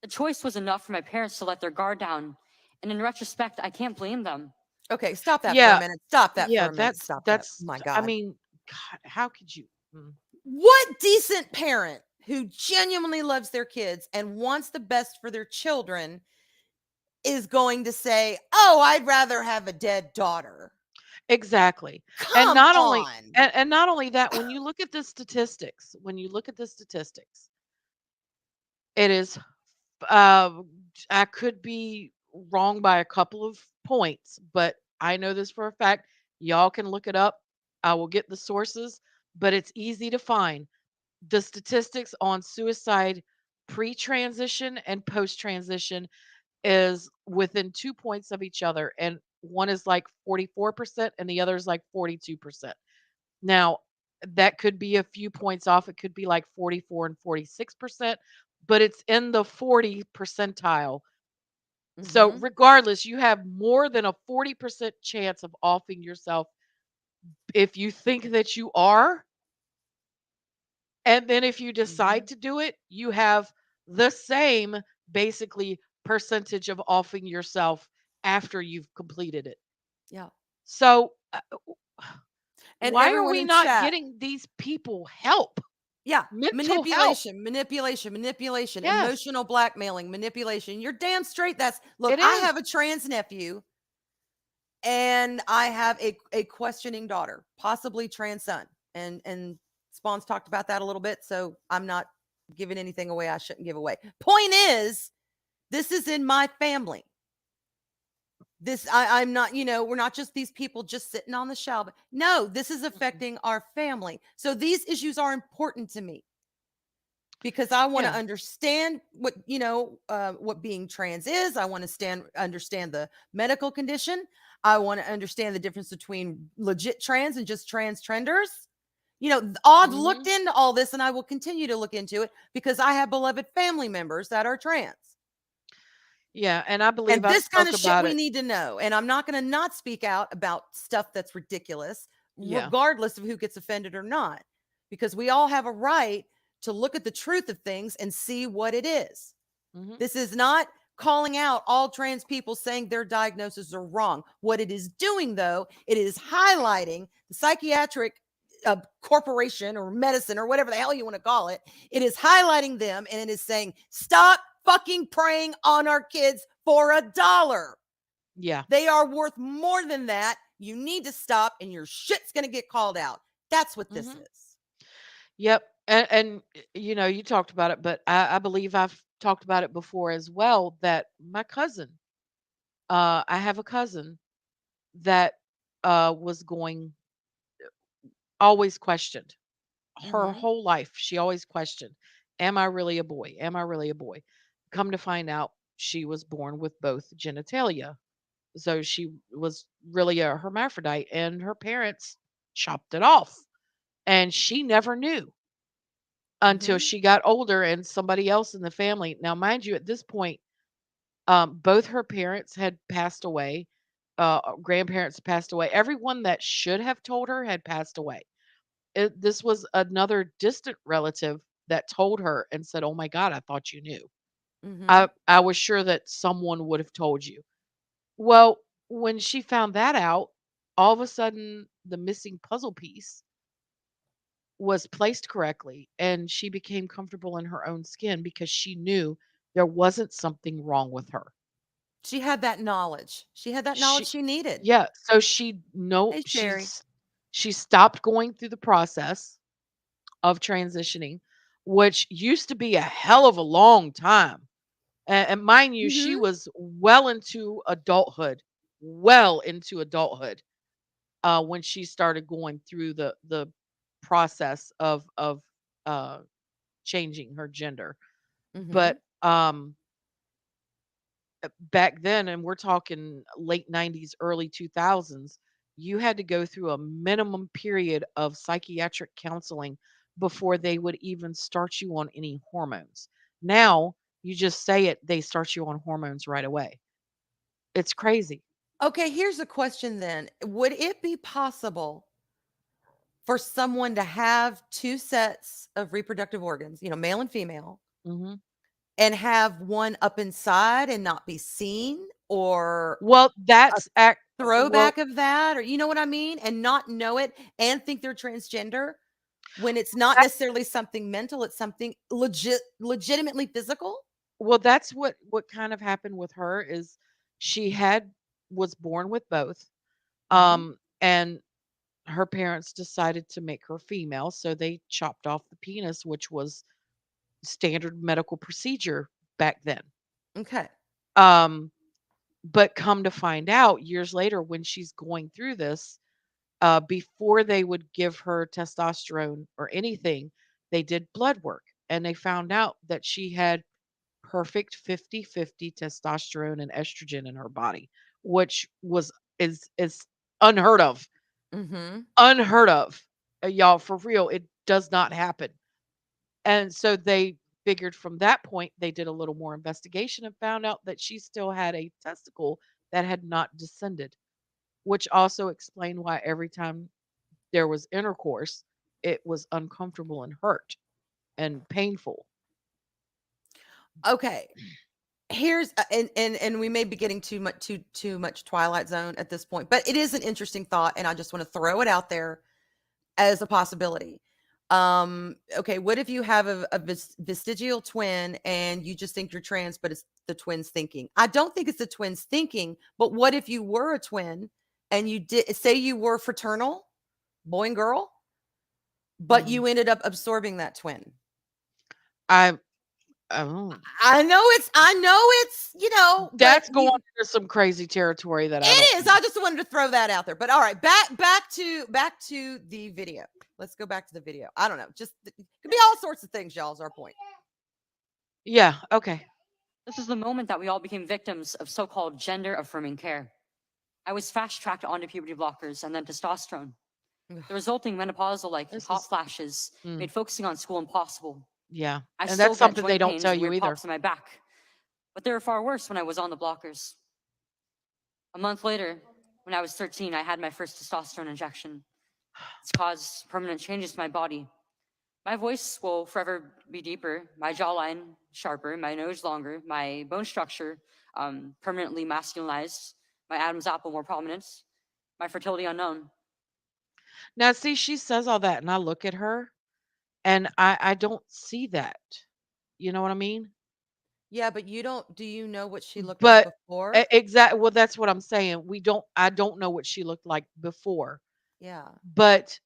The choice was enough for my parents to let their guard down, and in retrospect, I can't blame them. Okay. Stop that for a Yeah. minute. Stop that for Yeah, a minute. Stop that. that's My I God. mean, God, how could you? What decent parent who genuinely loves their kids and wants the best for their children is going to say, oh, I'd rather have a dead daughter? Exactly. And Come not only on. and not only that, when you look at the statistics, it is uh, I could be wrong by a couple of points, but I know this for a fact. Y'all can look it up. I will get the sources, but it's easy to find. The statistics on suicide pre-transition and post-transition is within 2 points of each other, and one is like 44% and the other is like 42%. Now, that could be a few points off. It could be like 44 and 46%, but it's in the 40 percentile. So, Mhm. regardless, you have more than a 40% chance of offing yourself if you think that you are. And then if you decide Mhm. to do it, you have the same basically percentage of offing yourself after you've completed it. Yeah. So, And why are everyone we in not chat. getting these people help? Yeah. Mental help. Manipulation, Yes, emotional blackmailing, manipulation. You're damn straight that's look, it I is. have a trans nephew and I have a questioning daughter, possibly trans son. And Spawn's talked about that a little bit, so I'm not giving anything away I shouldn't give away. Point is, this is in my family. I'm not, we're not just these people just sitting on the shelf. No, this is Mm-mm. affecting our family. So these issues are important to me because I want to Yeah. understand what being trans is. I want to understand the medical condition. I want to understand the difference between legit trans and just trans trenders. I've looked Mhm. into all this and I will continue to look into it because I have beloved family members that are trans. Yeah, and I believe And I've this kind spoke of shit about we it. need to know. And I'm not going to not speak out about stuff that's ridiculous, Yeah. regardless of who gets offended or not, because we all have a right to look at the truth of things and see what it is. Mhm. This is not calling out all trans people saying their diagnoses are wrong. What it is doing, though, it is highlighting the psychiatric corporation or medicine or whatever the hell you want to call it. It is highlighting them and it is saying, stop fucking preying on our kids for $1. Yeah. They are worth more than that. You need to stop and your shit's going to get called out. That's what this Mhm. is. Yep. And you talked about it, but I believe I've talked about it before as well that my cousin, I have a cousin that was going always questioned her Mm-hmm. whole life. She always questioned, am I really a boy? Am I really a boy? Come to find out, she was born with both genitalia. So she was really a hermaphrodite, and her parents chopped it off. And she never knew until Mm-hmm. she got older and somebody else in the family. Now, mind you, at this point, both her parents had passed away, grandparents passed away. Everyone that should have told her had passed away. This was another distant relative that told her and said, "Oh my God, I thought you knew. Mm-hmm. I was sure that someone would have told you." Well, when she found that out, all of a sudden the missing puzzle piece was placed correctly and she became comfortable in her own skin because she knew there wasn't something wrong with her. She had that knowledge. She had that knowledge She she needed. Yeah, so she no Hey, Sherry. she stopped going through the process of transitioning, which used to be a hell of a long time. And mind you, she Mm-hmm. was well into adulthood when she started going through the process of uh, changing her gender. Mm-hmm. But back then, and we're talking late 90s, early 2000s, you had to go through a minimum period of psychiatric counseling before they would even start you on any hormones. Now, you just say it, they start you on hormones right away. It's crazy. Okay, here's a question then. Would it be possible for someone to have two sets of reproductive organs, male and female, Hmm. and have one up inside and not be seen, or Well, a well, throwback of that, or you know what I mean? And not know it and think they're transgender when it's not that, necessarily something mental, it's something legitimately physical? that's what kind of happened with her is she had was born with both. Mhm. And her parents decided to make her female, so they chopped off the penis, which was standard medical procedure back then. Okay. Um, but come to find out years later when she's going through this, before they would give her testosterone or anything, they did blood work and they found out that she had perfect 50-50 testosterone and estrogen in her body, which is unheard of. Mm-hmm. Unheard of. Y'all, for real, it does not happen. And so they figured from that point, they did a little more investigation and found out that she still had a testicle that had not descended, which also explained why every time there was intercourse, it was uncomfortable and hurt and painful. Okay. Here's and we may be getting too much Twilight Zone at this point, but it is an interesting thought, and I just want to throw it out there as a possibility. Okay, what if you have a vestigial twin and you just think you're trans, but it's the twin's thinking? I don't think it's the twin's thinking, but what if you were a twin and you did say you were fraternal, boy and girl, but Mhm. you ended up absorbing that twin? I oh, I know it's, but that's going into some crazy territory that I don't. it is. I just wanted to throw that out there. But all right, back to the video. Let's go back to the video. I don't know. Just it could be all sorts of things, y'all, is our point. Yeah. Okay. This is the moment that we all became victims of so-called gender-affirming care. I was fast-tracked onto puberty blockers and then testosterone. The resulting menopausal-like This hot is- flashes Mm. made focusing on school impossible. Yeah. I And still that's get something they joint don't pains tell and you weird either. pops in my back, but they were far worse when I was on the blockers. A month later, when I was 13, I had my first testosterone injection. It's caused permanent changes to my body. My voice will forever be deeper, my jawline sharper, my nose longer, my bone structure permanently masculinized, my Adam's apple more prominent, my fertility unknown. Now, see, she says all that, and I look at her, and I don't see that. You know what I mean? Yeah, but you don't. Do you know what she looked like But before? exactly. Well, that's what I'm saying. We don't. I don't know what she looked like before, Yeah. but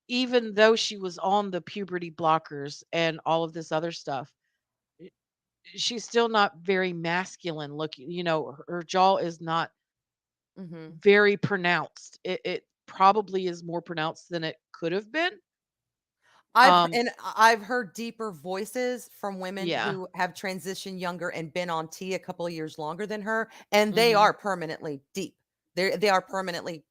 even though she was on the puberty blockers and all of this other stuff, i- she's still not very masculine looking. Her jaw is not Mm-hmm. very pronounced. It probably is more pronounced than it could have been. Um, I've heard deeper voices from women yeah. who have transitioned younger and been on T a couple of years longer than her, and they Mhm. are permanently deep. They are permanently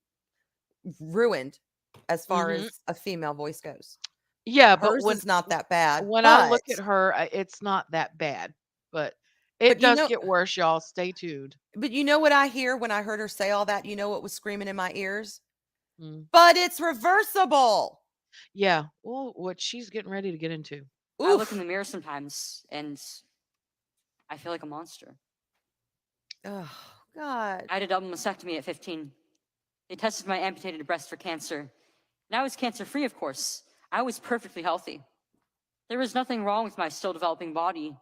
ruined as far Mhm. as a female voice goes. Yeah, but Hers is not that bad, when I but look at her, it's not that bad, but it you does know get worse, y'all. Stay tuned. but you know what I hear when I heard her say all that? You know what was screaming in my ears? Mm. But it's reversible. Yeah. Well, what she's getting ready to get into. I look in Oof. the mirror sometimes and I feel like a monster. Oh God. I had a double mastectomy at 15. They tested my amputated breast for cancer. And I was cancer-free, of course. I was perfectly healthy. There was nothing wrong with my still developing body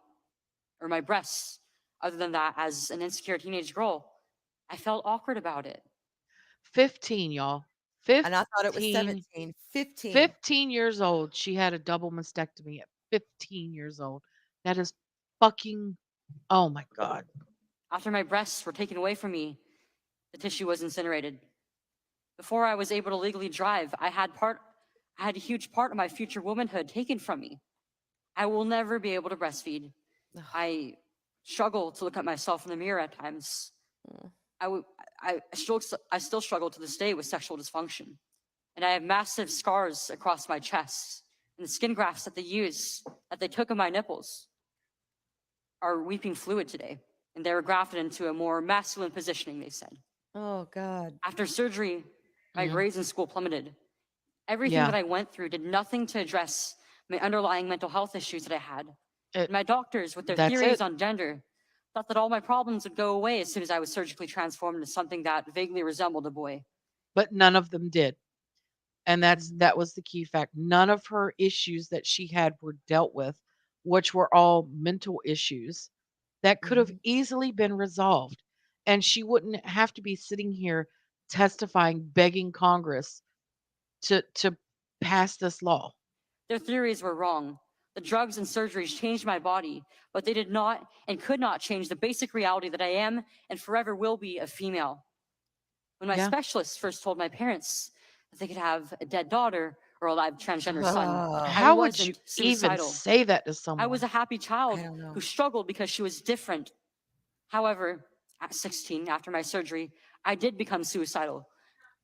or my breasts, other than that, as an insecure teenage girl, I felt awkward about it. 15, y'all. And I thought it was 15. 17. 15. 15 years old. She had a double mastectomy at 15 years old. That is fucking. Oh my God. After my breasts were taken away from me, the tissue was incinerated. Before I was able to legally drive, I had a huge part of my future womanhood taken from me. I will never be able to breastfeed. Ugh. I struggle to look at myself in the mirror at times. Mm. I still struggle to this day with sexual dysfunction. And I have massive scars across my chest. And the skin grafts that they took of my nipples, are weeping fluid today. And they were grafted into a more masculine positioning, they said. Oh God. After surgery, my Mhm. grades in school plummeted. Everything Yeah. that I went through did nothing to address my underlying mental health issues that I had. It- My doctors, with their that's theories it. on gender, thought that all my problems would go away as soon as I was surgically transformed into something that vaguely resembled a boy. But none of them did. And Mhm. that was the key fact. None of her issues that she had were dealt with, which were all mental issues that could have Mhm. easily been resolved. And she wouldn't have to be sitting here testifying, begging Congress to pass this law. Their theories were wrong. The drugs and surgeries changed my body, but they did not and could not change the basic reality that I am and forever will be a female. When my Yeah. specialists first told my parents that they could have a dead daughter or a live transgender son, How would you wasn't even suicidal. say that to I someone? was a happy child I don't know. who struggled because she was different. However, at 16, after my surgery, I did become suicidal.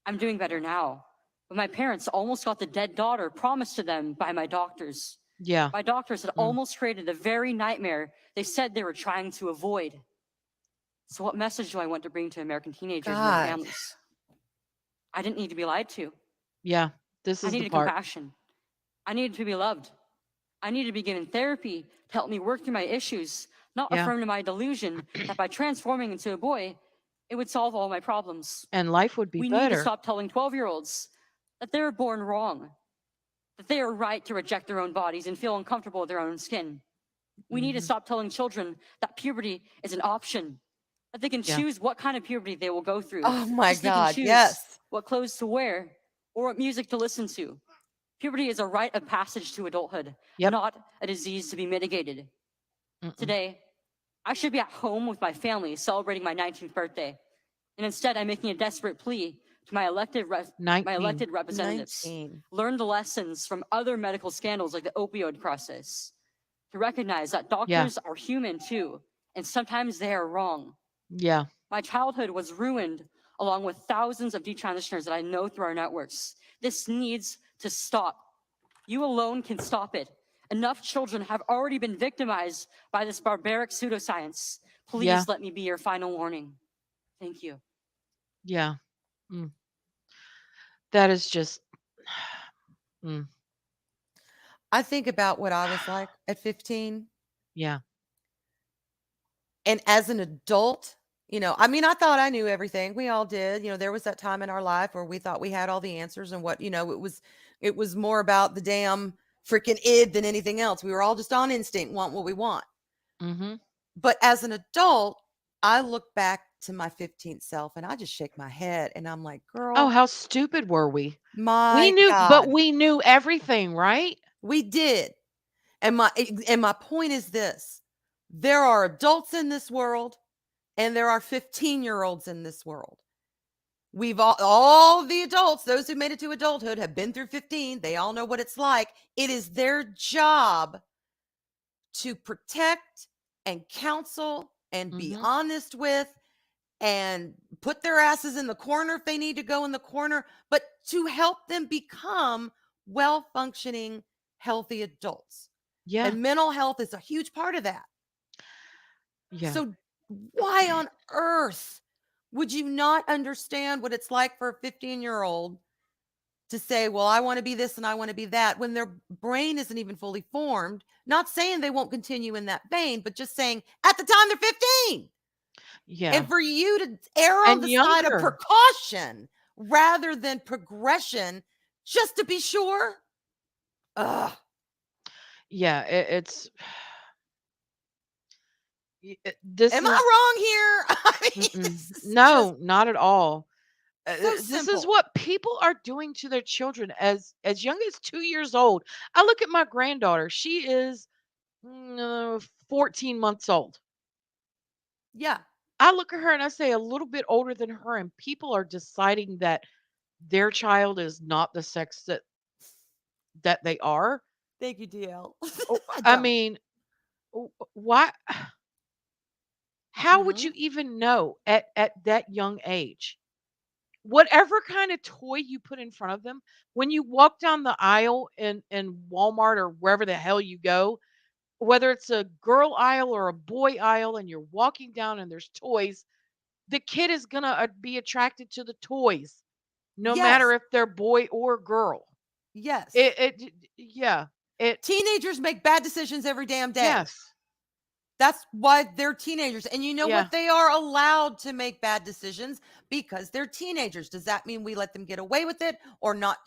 I'm doing better now. But my parents almost got the dead daughter promised to them by my doctors. Yeah. My doctors had almost created the very nightmare they said they were trying to avoid. So what message do I want to bring to American teenagers and their God. families? I didn't need to be lied to. Yeah. This I is the needed part. compassion. I needed to be loved. I needed to be given therapy to help me work through my issues, not Yeah. affirm to my delusion that by transforming into a boy, it would solve all my problems. And life would be We need to better. stop telling 12-year-olds that they were born wrong, that they are right to reject their own bodies and feel uncomfortable with their own skin. We need to stop telling children that puberty is an option, that they can Yeah. choose what kind of puberty they will go through. Oh my just they can God, choose yes. what clothes to wear or what music to listen to. Puberty is a rite of passage to adulthood, Yep. not a disease to be mitigated. Mm-mm. Today, I should be at home with my family celebrating my 19th birthday. And instead, I'm making a desperate plea to my elected 19. representatives. 19. Learn the lessons from other medical scandals like the opioid crisis. To recognize that Yeah. doctors are human too, and sometimes they are wrong. Yeah. My childhood was ruined along with thousands of detransitioners that I know through our networks. This needs to stop. You alone can stop it. Enough children have already been victimized by this barbaric pseudoscience. Please Yeah. let me be your final warning. Thank you. Yeah. That is just I think about what I was like at 15. yeah. And as an adult, I mean, I thought I knew everything. We all did. There was that time in our life where we thought we had all the answers and what, it was more about the damn freaking id than anything else. We were all just on instinct, want what we want. Mm-hmm. But as an adult, I look back to my 15th self and I just shake my head and I'm like, Oh, girl, how stupid were we? my We knew, God, but we knew everything, right? we did. And my point is this: there are adults in this world and there are 15-year-olds in this world. We've all the adults, those who made it to adulthood, have been through 15. They all know what it's like. It is their job to protect and counsel and be Mhm. honest with and put their asses in the corner if they need to go in the corner, but to help them become well-functioning, healthy adults. Yeah. And mental health is a huge part of that. Yeah. So why on earth would you not understand what it's like for a 15-year-old to say, well, I want to be this and I want to be that, when their brain isn't even fully formed? Not saying they won't continue in that vein, but just saying at the time they're 15. Yeah. And for you to err on And the side of younger. precaution rather than progression, just to be sure. Ugh. Yeah, it's this Am is I wrong here? I mean, this is no, not at all. so This is simple. what people are doing to their children as young as 2 years old. I look at my granddaughter. She is 14 months old. Yeah. I look at her and I say a little bit older than her, and people are deciding that their child is not the sex that they are. Thank you, DL. Oh, I I don't. mean, why? How would Mhm. you even know at that young age? Whatever kind of toy you put in front of them, when you walk down the aisle in Walmart or wherever the hell you go, whether it's a girl aisle or a boy aisle, and you're walking down and there's toys, the kid is gonna be attracted to the toys, no matter Yes. if they're boy or girl. Yes. It yeah. It Teenagers make bad decisions every damn day. yes. That's why they're teenagers. And you know Yeah. what? They are allowed to make bad decisions because they're teenagers. Does that mean we let them get away with it or not?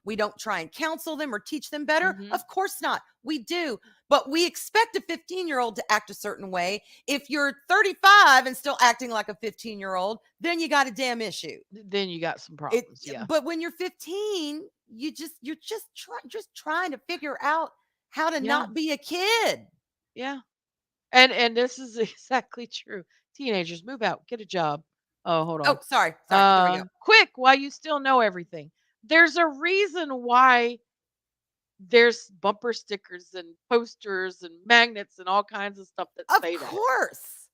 We don't try and counsel them or teach them better? Mhm. Of course not. We do. But we expect a 15-year-old to act a certain way. If you're 35 and still acting like a 15-year-old, then you got a damn issue. Then you got some problems. Yeah. But when you're 15, you're just trying to figure out how to Yeah. not be a kid. Yeah. And this is exactly true. Teenagers, move out, get a job. Oh, hold on. Oh, sorry. There we go. Quick, while you still know everything. There's a reason why there's bumper stickers and posters and magnets and all kinds of stuff that Of say course.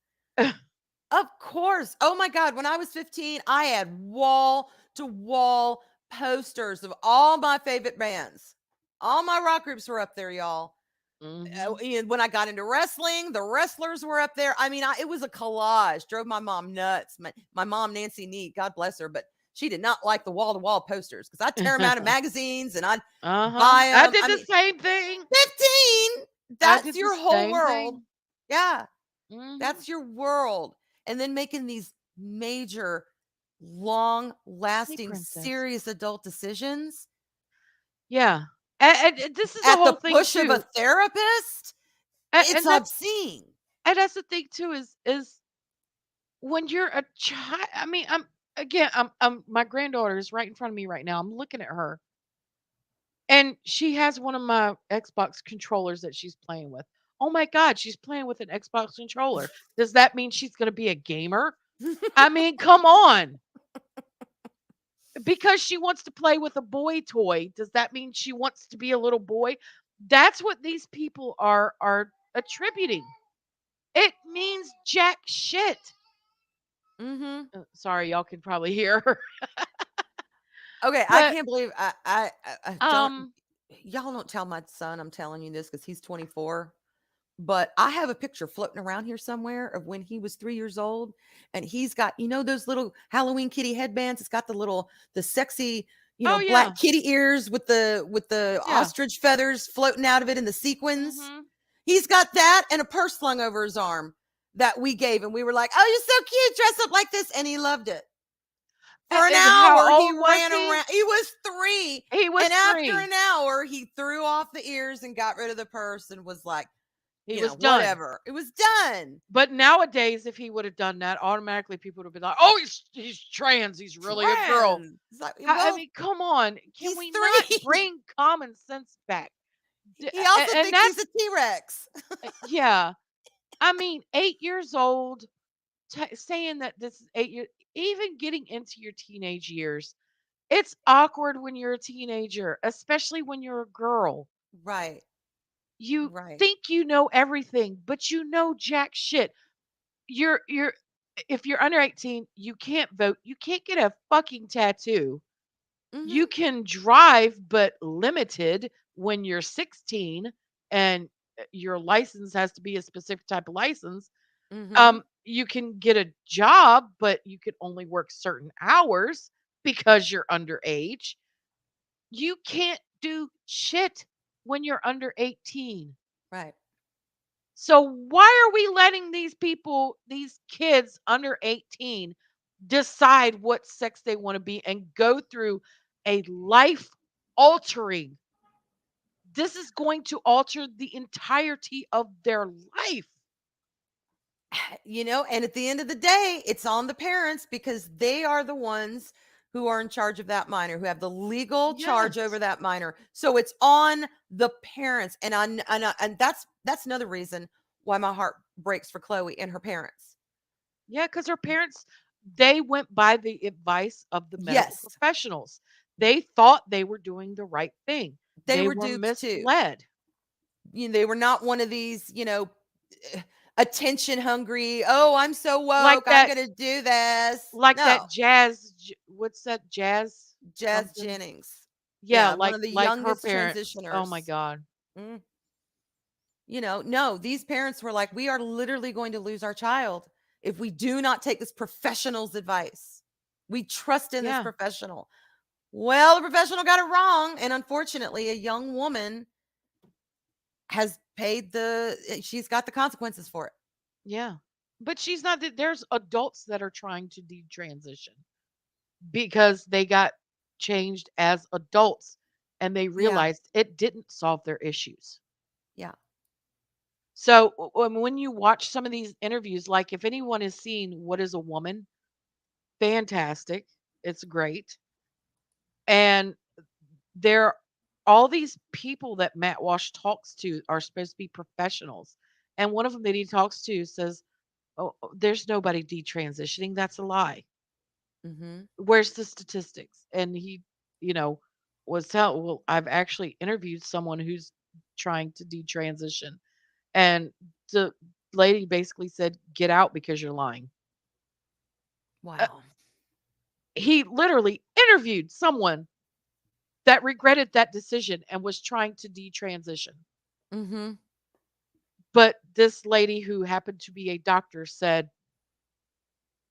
Of course. Oh my God. When I was 15, I had wall to wall posters of all my favorite bands. All my rock groups were up there, y'all. Mhm. When I got into wrestling, the wrestlers were up there. I mean, it was a collage. Drove my mom nuts. My mom, Nancy Neat, God bless her, but she did not like the wall to wall posters because I'd tear them out of magazines and I'd Uh-huh. buy I them. did the same thing. 15. I That's did your the whole same world. thing. Yeah. Mhm. That's your world. And then making these major, long lasting, princess. serious adult decisions Yeah. And this is the at whole the thing push of a too. therapist. It's And that's obscene. and that's the thing too is when you're a child. I mean, I'm my granddaughter is right in front of me right now. I'm looking at her. And she has one of my Xbox controllers that she's playing with. Oh my God, she's playing with an Xbox controller. Does that mean she's going to be a gamer? I mean, come on. Because she wants to play with a boy toy, does that mean she wants to be a little boy? That's what these people are attributing. It means jack shit. Mm-hmm. Sorry, y'all can probably hear her. Okay, I But can't believe I don't. um Y'all don't tell my son I'm telling you this because he's 24. But I have a picture floating around here somewhere of when he was 3 years old, and he's got those little Halloween kitty headbands. It's got the sexy oh black yeah. kitty ears with the Yeah. ostrich feathers floating out of it in the sequins. Mhm. He's got that and a purse slung over his arm that we gave him. We were like, "Oh, you're so cute, dress up like this," and he loved it. For an And how hour, he old was ran he? around. He was 3. He was And after 3. an hour, he threw off the ears and got rid of the purse and was like, He was done. whatever. It was done. But nowadays, if he would have done that, automatically people would have been like, "Oh, he's trans. He's really a girl." Trans. It's like, I well, mean, come on. Can he's we not 3. bring common sense back? He also And thinks he's that's a T-Rex. yeah. I mean, 8 years old, saying that this is 8 years, even getting into your teenage years, it's awkward when you're a teenager, especially when you're a girl. Right. You Right. think you know everything, but you know jack shit. You're if you're under 18, you can't vote. You can't get a fucking tattoo. You Mhm. can drive, but limited when you're 16 and your license has to be a specific type of license. Mhm. You can get a job, but you can only work certain hours because you're underage. You can't do shit when you're under 18. Right. So why are we letting these people, these kids under 18, decide what sex they want to be and go through a life altering? This is going to alter the entirety of their life. And at the end of the day, it's on the parents because they are the ones who are in charge of that minor, who have the legal charge Yes. over that minor. So it's on the parents, and that's another reason why my heart breaks for Chloe and her parents. Yeah, because her parents, they went by the advice of the medical Yes, professionals. They thought they were doing the right thing. they They were were duped too. misled. They were not one of these, attention hungry. Oh, I'm so Like woke. I'm that gonna do this. like No, that jazz what's that jazz Jazz something? Jennings. Yeah, Yeah, one of the like her youngest parents. Oh my transitioners. god. Mm. No, these parents were like, we are literally going to lose our child if we do not take this professional's advice. We trust in this Yeah. professional. Well, the professional got it wrong. And unfortunately, a young woman has she's got the consequences for it. Yeah. But she's not there's adults that are trying to detransition because they got changed as adults and they Yeah. realized it didn't solve their issues. Yeah. So when you watch some of these interviews, like if anyone has seen What is a Woman, fantastic. It's great. And there all these people that Matt Walsh talks to are supposed to be professionals. And one of them that he talks to says, "Oh, there's nobody detransitioning. That's a lie. Mhm. Where's the statistics?" And he, you know, was tell well, I've actually interviewed someone who's trying to detransition. And the lady basically said, "Get out because you're lying." Uh, Wow. he literally interviewed someone that regretted that decision and was trying to detransition. Mhm. But this lady who happened to be a doctor said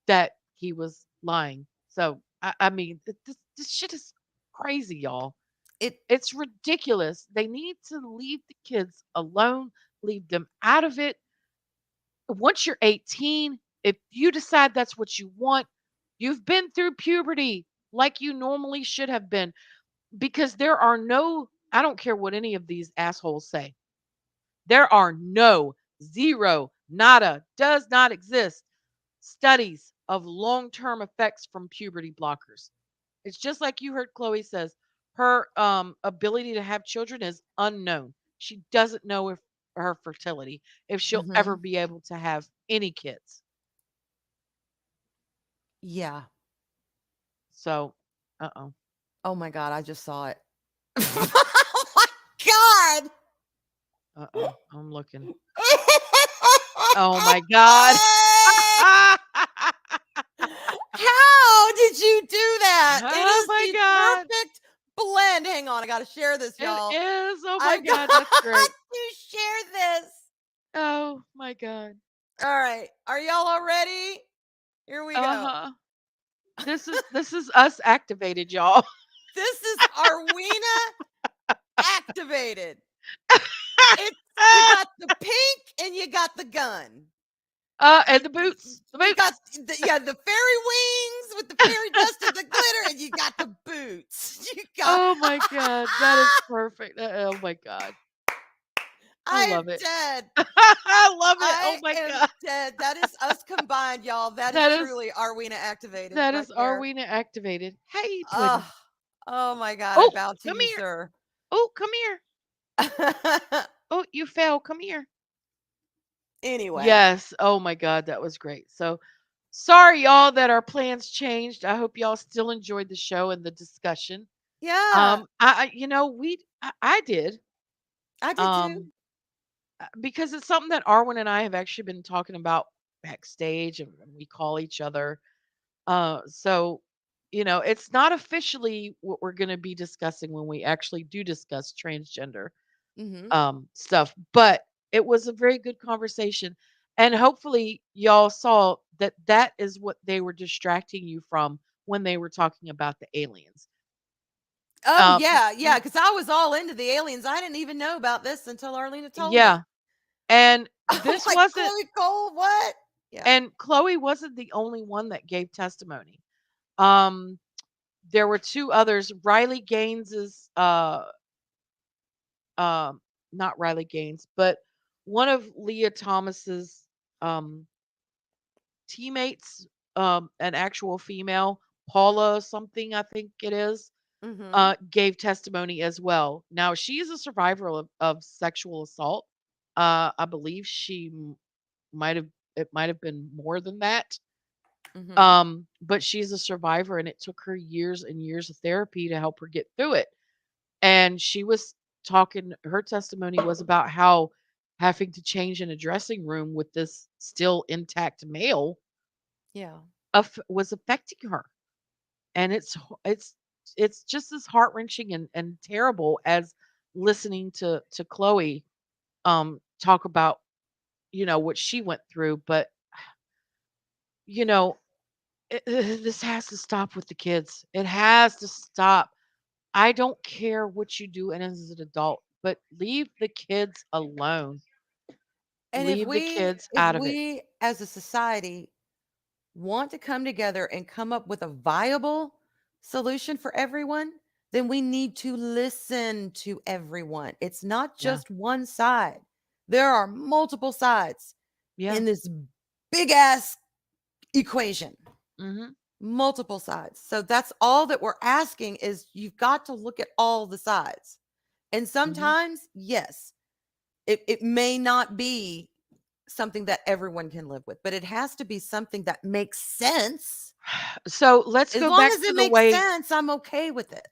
that he was lying. So I mean, this shit is crazy, y'all. It It's ridiculous. They need to leave the kids alone, leave them out of it. Once you're 18, if you decide that's what you want, you've been through puberty like you normally should have been, because there are no, I don't care what any of these assholes say. There are no, zero, nada, does not exist studies of long term effects from puberty blockers. It's just like you heard Chloe says, her ability to have children is unknown. She doesn't know if her fertility, if she'll ever Mhm. be able to have any kids. Yeah. So, uh-oh. Oh my god, I just saw it. Oh my god. Uh-oh. I'm looking. Oh my God. How did you do that? It Oh is my the God. perfect blend. Hang on, I gotta share this, It y'all. is. Oh my I got God. That's great. to share this. Oh my God. All right. Are y'all all ready? Here we go. Uh-huh. This is us activated, y'all. This is Arwena Activated. It's you got the pink and you got the gun. And the boots. The You got boots. the fairy wings with the fairy dust and the glitter, and you got the boots. You got. Oh my God. That is perfect. Oh my God. I I am love it. dead. I love it. Oh I my am God. dead. That is us combined, y'all. That is That is truly Arwena Activated that right is there. Arwena activated. How you doing? Oh, oh my God. I Oh, bow to come you, here. sir. Oh, come here. Oh, you fell. Come here. Anyway, Yes. Oh my God, that was great. So sorry, y'all, that our plans changed. I hope y'all still enjoyed the show and the discussion. yeah, I did. I did too. Um, because it's something that Arwen and I have actually been talking about backstage, and we call each other. So it's not officially what we're going to be discussing when we actually do discuss transgender Mm-hmm. stuff, but it was a very good conversation, and hopefully y'all saw that that is what they were distracting you from when they were talking about the aliens. Oh Uh, yeah, yeah. Because I was all into the aliens. I didn't even know about this until Arlena told me. yeah, and I'm this like, wasn't, Chloe Cole, what? Yeah. and Chloe wasn't the only one that gave testimony. Um, there were two others. Riley Gaines's, um, not Riley Gaines, but one of Leah Thomas's um teammates, an actual female, Paula something, I think it is, Mm-hmm. gave testimony as well. Now, she is a survivor of sexual assault. I believe might have, it might have been more than that. Mm-hmm. But she's a survivor, and it took her years and years of therapy to help her get through it. And she was talking, her testimony was about how having to change in a dressing room with this still intact male Yeah. was affecting her, and it's just as heart-wrenching and terrible as listening to Chloe talk about what she went through. But you know this has to stop with the kids. It has to stop. I don't care what you do and as an adult, but leave the kids alone. And Leave the kids if out of it. we as a society want to come together and come up with a viable solution for everyone, then we need to listen to everyone. It's not Yeah. just one side. There are multiple sides Yeah. in this big ass equation. Mm-hmm. Multiple sides. So that's all that we're asking is you've got to look at all the sides. And sometimes, yes, it may not be something that everyone can live with, but it has to be something that makes sense. So let's As go long back as to it the makes way. sense, I'm okay with it.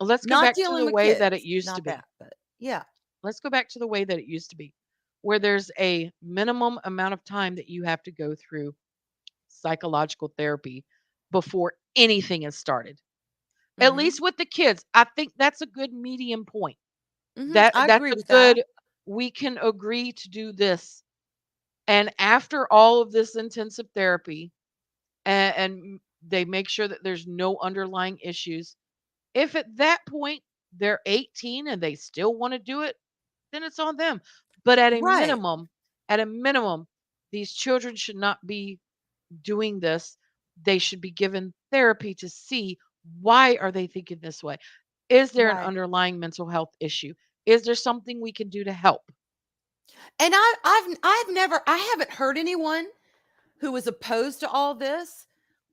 Let's go Not back to dealing the with way that it kids, used to not be. that, but yeah. Let's go back to the way that it used to be, where there's a minimum amount of time that you have to go through psychological therapy before anything is started. At Mhm. least with the kids, I think that's a good medium point. Mhm. I That's agree a with that. good, we can agree to do this. And after all of this intensive therapy, and they make sure that there's no underlying issues, if at that point they're 18 and they still want to do it, then it's on them. But Right. at a minimum, these children should not be doing this. They should be given therapy to see why are they thinking this way? Is there an Right. underlying mental health issue? Is there something we can do to help? And I haven't heard anyone who is opposed to all this.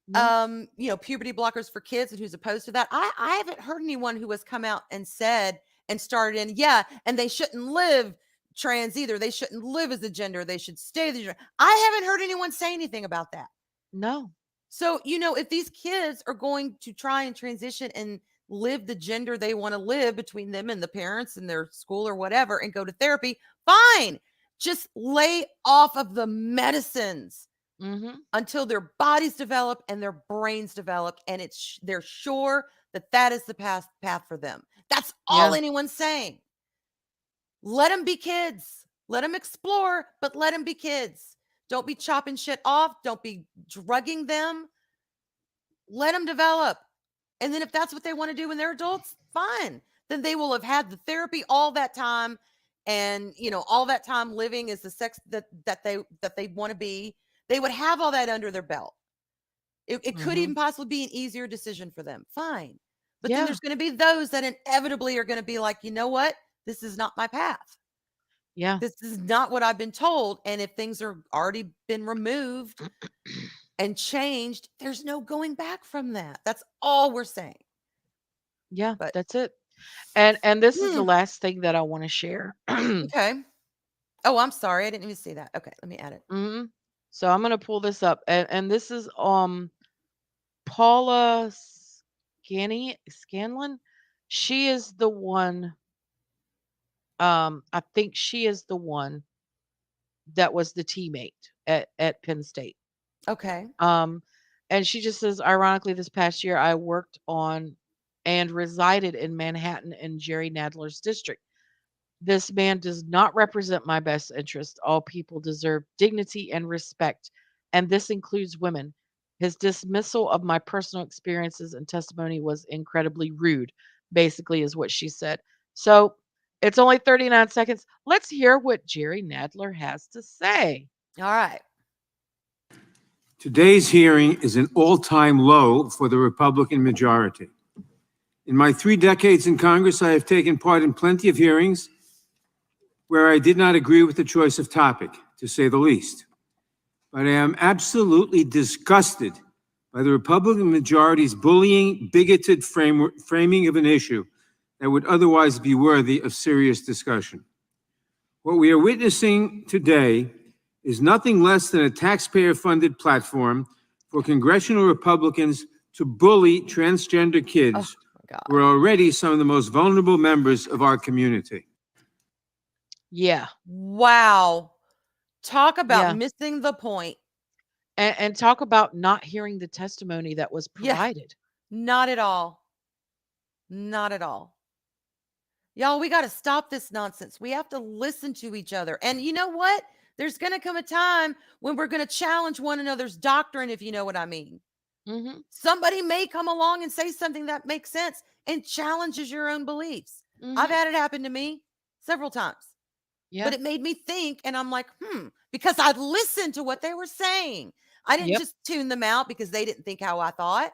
No, Puberty blockers for kids and who's opposed to that. I haven't heard anyone who has come out and said and started in, yeah, and they shouldn't live trans either. They shouldn't live as a gender. They should stay the gender. I haven't heard anyone say anything about that. no. So, if these kids are going to try and transition and live the gender they want to live between them and the parents and their school or whatever and go to therapy, fine. Just lay off of the medicines Hmm. until their bodies develop and their brains develop and they're sure that is the path for them. That's all Yeah, anyone's saying. Let them be kids. Let them explore, but let them be kids. Don't be chopping shit off. Don't be drugging them. Let them develop. And then if that's what they want to do when they're adults, fine. Then they will have had the therapy all that time and, all that time living as the sex that they want to be. They would have all that under their belt. It could hmm, even possibly be an easier decision for them. Fine. But then yeah, there's going to be those that inevitably are going to be like, you know what? This is not my path. yeah, This is not what I've been told. And if things are already been removed and changed, there's no going back from that. That's all we're saying. yeah. But That's it. And this is the hmm, last thing that I want to share. okay. Oh, I'm sorry. I didn't even see that. Okay, let me add it. Hmm. So I'm gonna pull this up, and this is Paula Scanlon. She is the one. I think she is the one that was the teammate at Penn State. Okay. Um, and she just says, ironically, this past year I worked on and resided in Manhattan in Jerry Nadler's district. This man does not represent my best interest. All people deserve dignity and respect, and this includes women. His dismissal of my personal experiences and testimony was incredibly rude, basically, is what she said. So it's only 39 seconds. Let's hear what Jerry Nadler has to say. All right. Today's hearing is an all-time low for the Republican majority. In my 3 decades in Congress, I have taken part in plenty of hearings where I did not agree with the choice of topic, to say the least. But I am absolutely disgusted by the Republican majority's bullying, bigoted framing of an issue that would otherwise be worthy of serious discussion. What we are witnessing today is nothing less than a taxpayer-funded platform for congressional Republicans to bully transgender Oh kids my God. who are already some of the most vulnerable members of our community. Yeah. Wow. Talk about Yeah. missing the point. And talk about not hearing the testimony that was Yeah, provided. not at all. Not at all. Y'all, we got to stop this nonsense. We have to listen to each other. And you know what? There's going to come a time when we're going to challenge one another's doctrine, if you know what I mean. Hmm. Somebody may come along and say something that makes sense and challenges your own beliefs. I've Hmm. had it happen to me several times. Yeah. But it made me think, and I'm like, because I listened to what they were saying. I didn't Yep. just tune them out because they didn't think how I thought.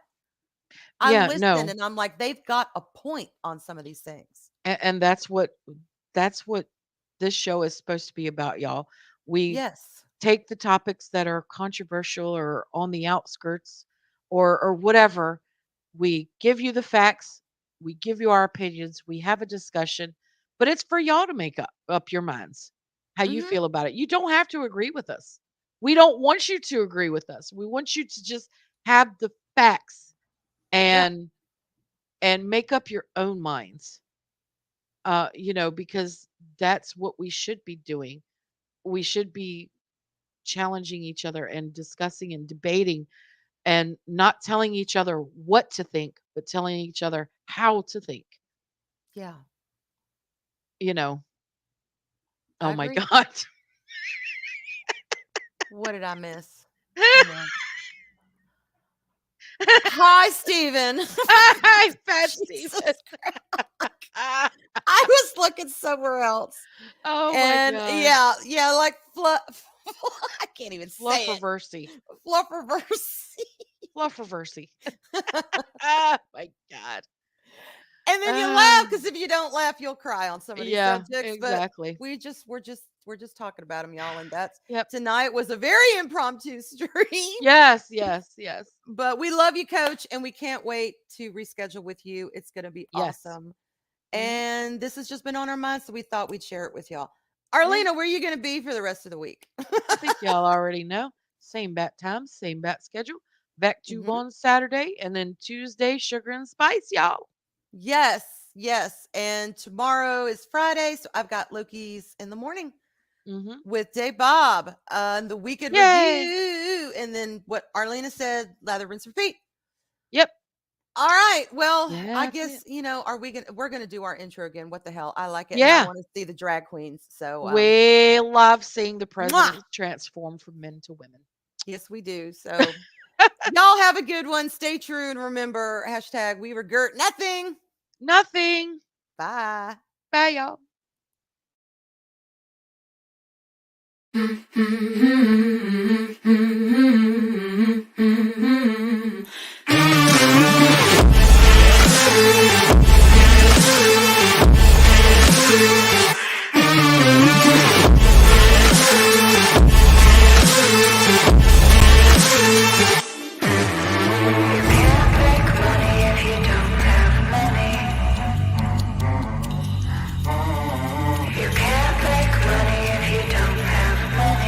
I Yeah, listened no. and I'm like, they've got a point on some of these things. And that's what this show is supposed to be about, y'all. We Yes. take the topics that are controversial or on the outskirts or whatever. We give you the facts, we give you our opinions, we have a discussion, but it's for y'all to make up your minds how you Mhm. feel about it. You don't have to agree with us. We don't want you to agree with us. We want you to just have the facts Yeah. and make up your own minds. Because that's what we should be doing. We should be challenging each other and discussing and debating and not telling each other what to think, but telling each other how to think, Yeah. you know. I Oh my agree. God. What did I miss? Hang on. Hi, Steven. Hi, Fat Jesus Steven. Christ. I was looking somewhere else. Oh my And God. yeah, like I can't even Fluff say it. reversey. Fluff reverse. Fluff reversey. Oh my God. And then you laugh because if you don't laugh, you'll cry on some of these Yeah, subjects. exactly. But we're just talking about them, y'all. And that's Yep. tonight was a very impromptu stream. Yes, yes, yes. But we love you, Coach, and we can't wait to reschedule with you. It's going to be Yes. awesome. Mhm. And this has just been on our minds, so we thought we'd share it with y'all. Yeah. Arlena, where are you going to be for the rest of the week? I think y'all already know. Same bat time, same bat schedule. Back to Mhm. on Saturday and then Tuesday, sugar and spice, y'all. Yes, yes. And tomorrow is Friday, so I've got Loki's in the morning Mm-hmm. with Dave Bob, the weekend Yay. review, and then what Arlena said, lather, rinse, repeat. Yep. All right. Well, I That's guess it. we're gonna do our intro again. What the hell? I like it, and I Yeah. want to see the drag queens. So We love seeing the mwah! presidents transform from men to women. Yes, we do. So y'all have a good one. Stay true and remember hashtag we regret nothing. Nothing. Bye. Bye, y'all. If you don't have money.